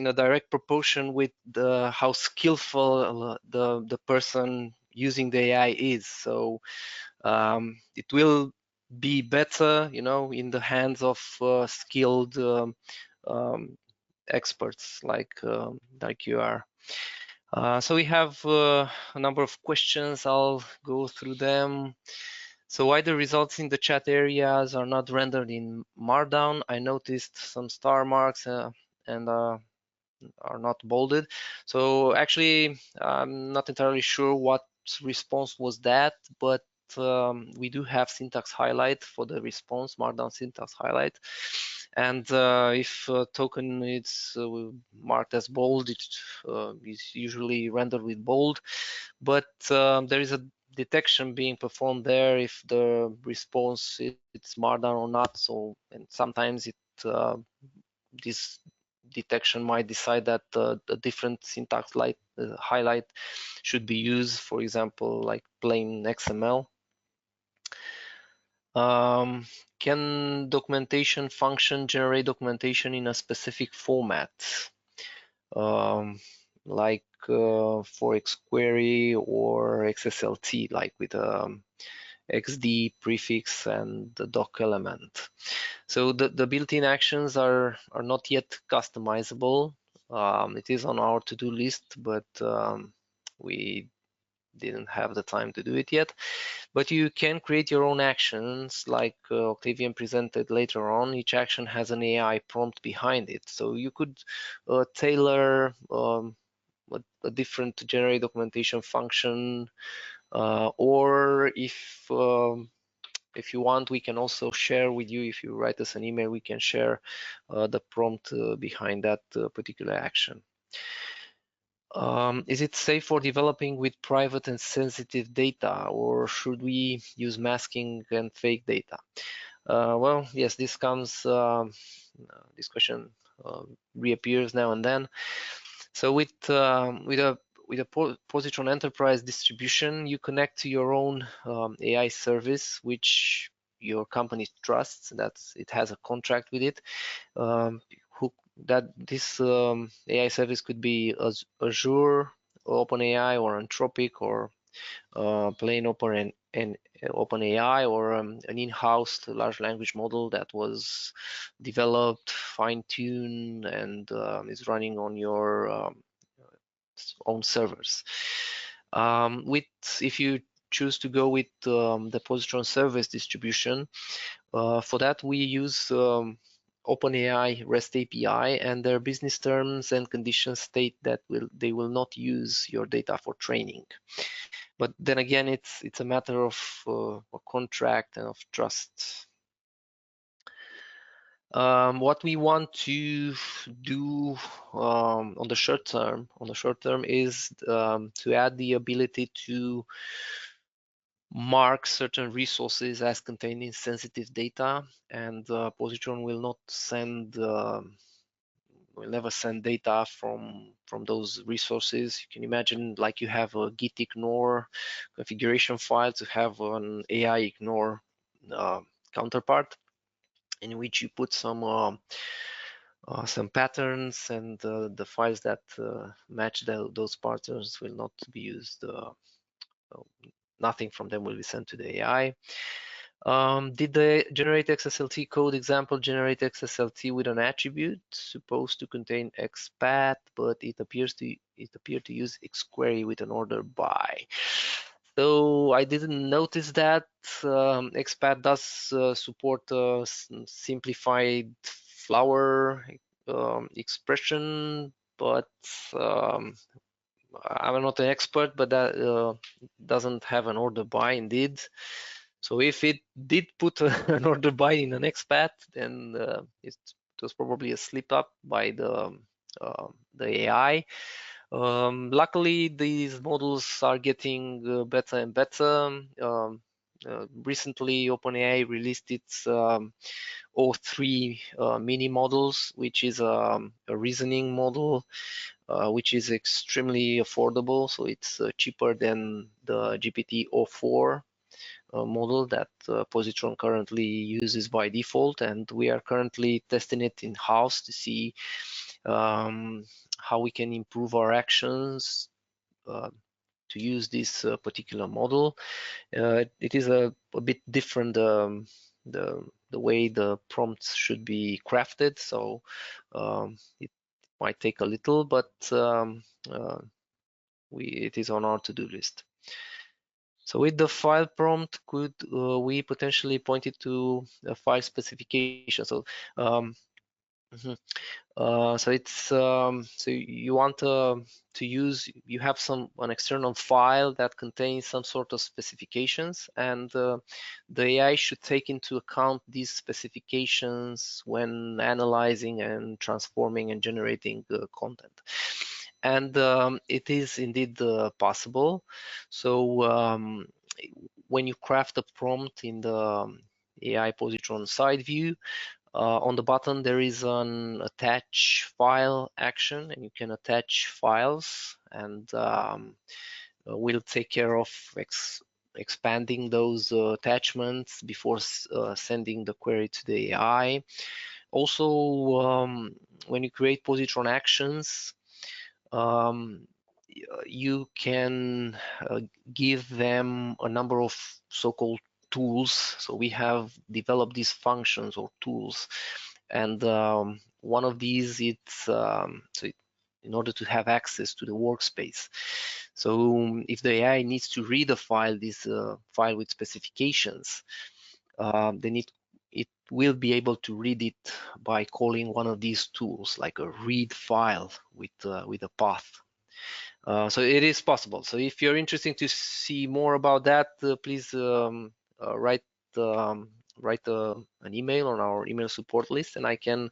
a direct proportion with how skillful the person using the AI is. So it will be better, in the hands of skilled experts like you are. So we have a number of questions. I'll go through them. So why the results in the chat areas are not rendered in Markdown? I noticed some star marks and are not bolded. So actually, I'm not entirely sure what response was that, but we do have syntax highlight for the response, Markdown syntax highlight. And if token is marked as bold, it is usually rendered with bold. But there is a detection being performed there if the response it's Markdown or not. So, and sometimes detection might decide that a different syntax highlight should be used, for example, like plain XML. Can documentation function generate documentation in a specific format, like for XQuery or XSLT, like with XD prefix and the doc element? So the built-in actions are not yet customizable. It is on our to-do list, but we didn't have the time to do it yet. But you can create your own actions, like Octavian presented later on. Each action has an AI prompt behind it, so you could tailor a different generate documentation function, or if you want, we can also share with you. If you write us an email, we can share the prompt behind that particular action. Is it safe for developing with private and sensitive data, or should we use masking and fake data? Well, yes, this question reappears now and then. So with a Positron Enterprise distribution, you connect to your own AI service, which your company trusts. It has a contract with it. This AI service could be Azure, OpenAI, or Anthropic, or plain OpenAI, or an in-house large language model that was developed, fine-tuned, and is running on your own servers. If you choose to go with the Positron service distribution, for that we use OpenAI REST API, and their business terms and conditions state that they will not use your data for training. But then again, it's a matter of a contract and of trust. What we want to do on the short term is to add the ability to mark certain resources as containing sensitive data, and Positron will not send will never send data from those resources. You can imagine, like, you have a git ignore configuration file to have an AI ignore counterpart, in which you put some patterns, and the files that match those patterns will not be used. Nothing from them will be sent to the AI. Did the generate XSLT code example generate XSLT with an attribute supposed to contain XPath, but it appeared to use XQuery with an order by? So I didn't notice that. XPath does support simplified flower expression, but I'm not an expert, but that doesn't have an order by indeed. So if it did put an order by in an XPath, then it was probably a slip up by the AI. Luckily, these models are getting better and better. Recently, OpenAI released its O3 mini models, which is a reasoning model, which is extremely affordable. So it's cheaper than the GPT-04 model that Positron currently uses by default, and we are currently testing it in-house to see how we can improve our actions to use this particular model. It is a bit different, the way the prompts should be crafted, so it might take a little, but it is on our to-do list. So with the file prompt, could we potentially point it to a file specification? So so it's so you want to use, you have an external file that contains some sort of specifications, and the AI should take into account these specifications when analyzing and transforming and generating content. And it is indeed possible. So when you craft a prompt in the AI Positron side view, On the button there is an attach file action, and you can attach files, and we'll take care of expanding those attachments before sending the query to the AI. Also, when you create positron actions, you can give them a number of so-called tools. So we have developed these functions or tools, and one of these, it's in order to have access to the workspace. So if the AI needs to read a file, this file with specifications, then it will be able to read it by calling one of these tools, like a read file with a path. So it is possible. So if you're interested to see more about that, please write an email on our email support list, and I can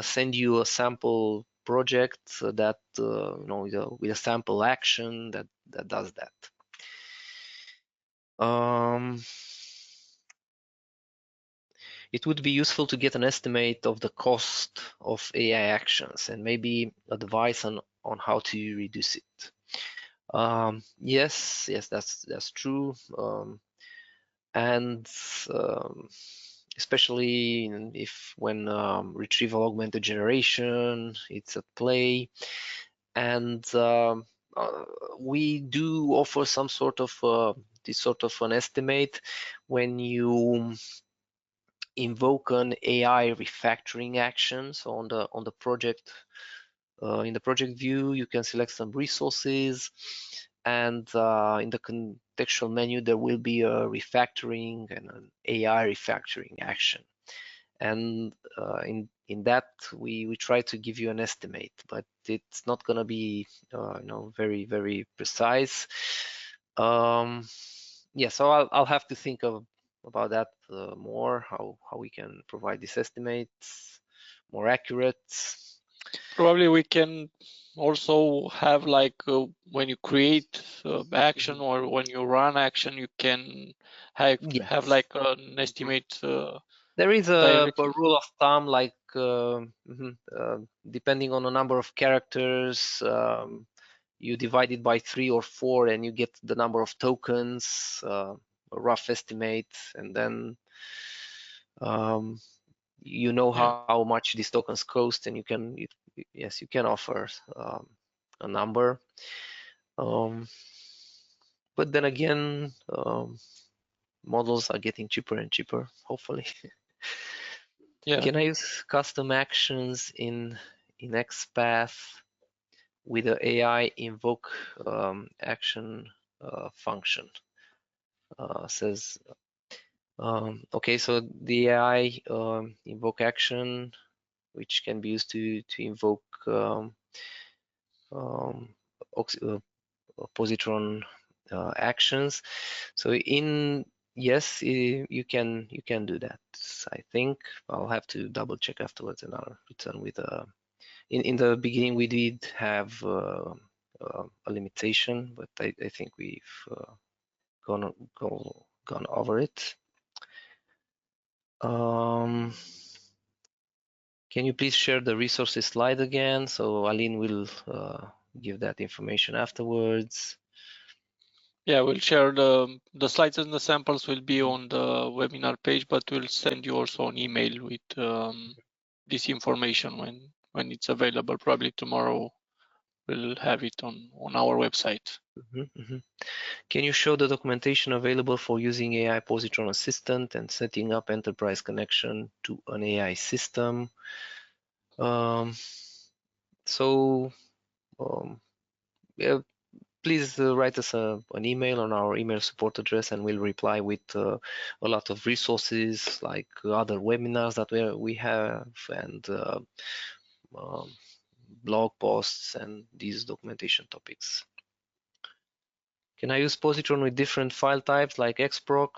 send you a sample project that with a sample action that does that. It would be useful to get an estimate of the cost of AI actions and maybe advice on how to reduce it. Yes, that's true, and especially if when retrieval augmented generation it's at play, and we do offer some sort of this sort of an estimate when you invoke an AI refactoring action. So on the project, in the project view, you can select some resources, and in the contextual menu there will be a refactoring and an AI refactoring action. And in that we try to give you an estimate, but it's not going to be very, very precise. Yeah, so I'll have to think about that more, how we can provide these estimates more accurate. Probably we can also have, like, when you create action or when you run action, you can have like an estimate. There is a rule of thumb, like depending on the number of characters, you divide it by 3 or 4 and you get the number of tokens, a rough estimate, and then you know how much these tokens cost, and you can offer a number. But then again, models are getting cheaper and cheaper, hopefully. Yeah. Can I use custom actions in XPath with the AI invoke action function? Says okay, so the AI invoke action, which can be used to invoke positron actions. So yes, you can do that. I think I'll have to double check afterwards, and I'll return with in the beginning we did have a limitation, but I think we've gone over it. Can you please share the resources slide again? So Aline will give that information afterwards. Yeah, we'll share the slides and the samples will be on the webinar page, but we'll send you also an email with this information when it's available. Probably tomorrow we'll have it on our website. Can you show the documentation available for using AI Positron Assistant and setting up enterprise connection to an AI system? Yeah, please write us an email on our email support address, and we'll reply with a lot of resources, like other webinars that we have, and blog posts and these documentation topics. Can I use Positron with different file types like XProc?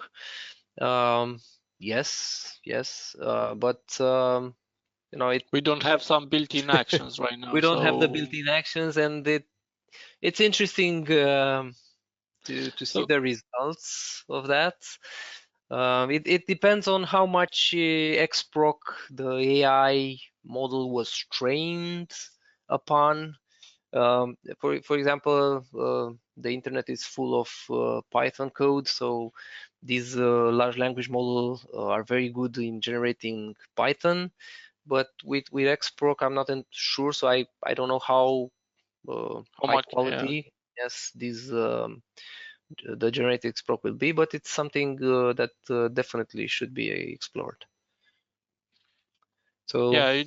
Yes, but we don't have some built-in actions right now. We don't have the built-in actions, and it's interesting to see the results of that. It depends on how much XProc the AI model was trained upon. For example, the internet is full of Python code, so these large language models are very good in generating Python. But with XProc, I'm not sure, so I don't know how high much? quality yes the generated XProc will be, but it's something that definitely should be explored. So Yeah,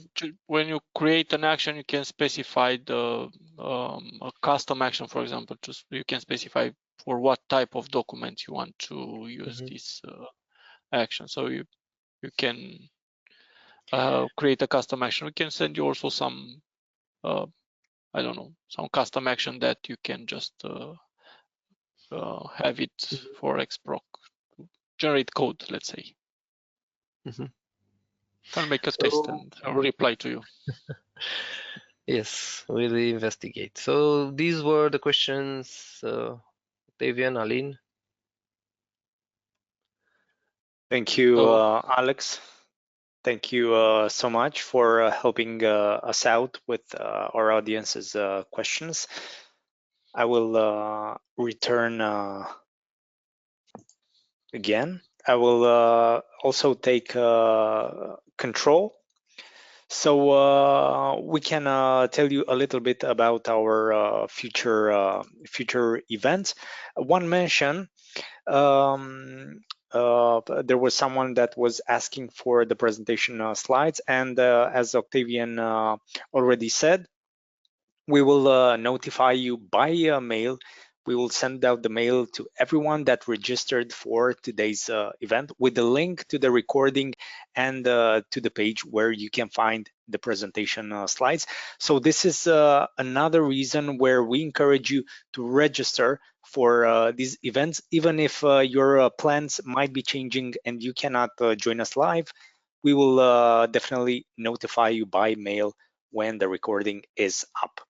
when you create an action, you can specify the a custom action, for example. Just you can specify for what type of document you want to use this action. So you can create a custom action. We can send you also some I don't know, some custom action that you can just have it for XProc to generate code, let's say. I'll make a test and I'll reply to you. Yes, we'll investigate. So these were the questions, Octavian, Aline. Thank you, Alex. Thank you so much for helping us out with our audience's questions. I will return again. I will also take control. So we can tell you a little bit about our future events. One mention, there was someone that was asking for the presentation slides, and as Octavian already said, we will notify you by mail. We will send out the mail to everyone that registered for today's event with the link to the recording and to the page where you can find the presentation slides. So this is another reason where we encourage you to register for these events, even if your plans might be changing and you cannot join us live. We will definitely notify you by mail when the recording is up.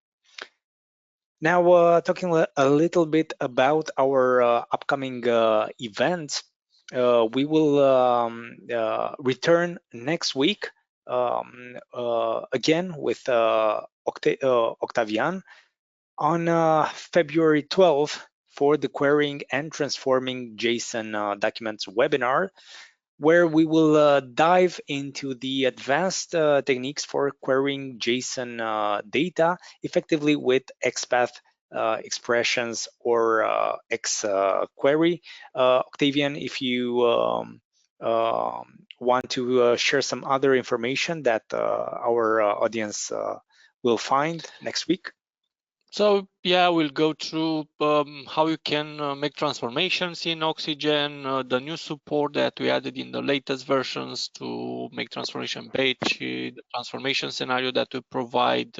Now, talking a little bit about our upcoming events, we will return next week again with Octavian on February 12th for the Querying and Transforming JSON Documents webinar, where we will dive into the advanced techniques for querying JSON data effectively with XPath expressions or XQuery. Octavian, if you want to share some other information that our audience will find next week. So yeah, we'll go through how you can make transformations in Oxygen, the new support that we added in the latest versions to make transformation page, the transformation scenario that we provide.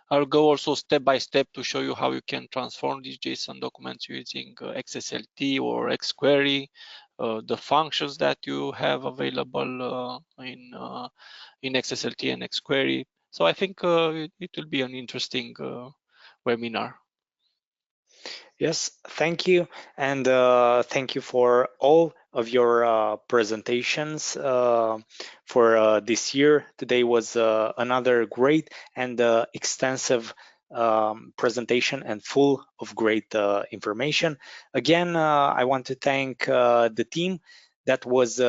I'll go also step by step to show you how you can transform these JSON documents using XSLT or XQuery, the functions that you have available in XSLT and XQuery. So I think it will be an interesting webinar. Yes, thank you. And thank you for all of your presentations for this year. Today was another great and extensive presentation and full of great information. Again, I want to thank the team that was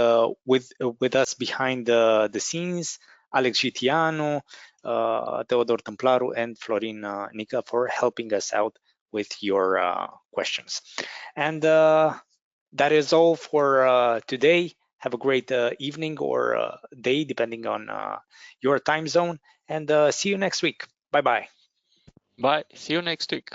with us behind the scenes, Alex Gitiano, Teodor Templaru, and Florin Nica for helping us out with your questions. And that is all for today. Have a great evening or day, depending on your time zone. And see you next week. Bye-bye. Bye. See you next week.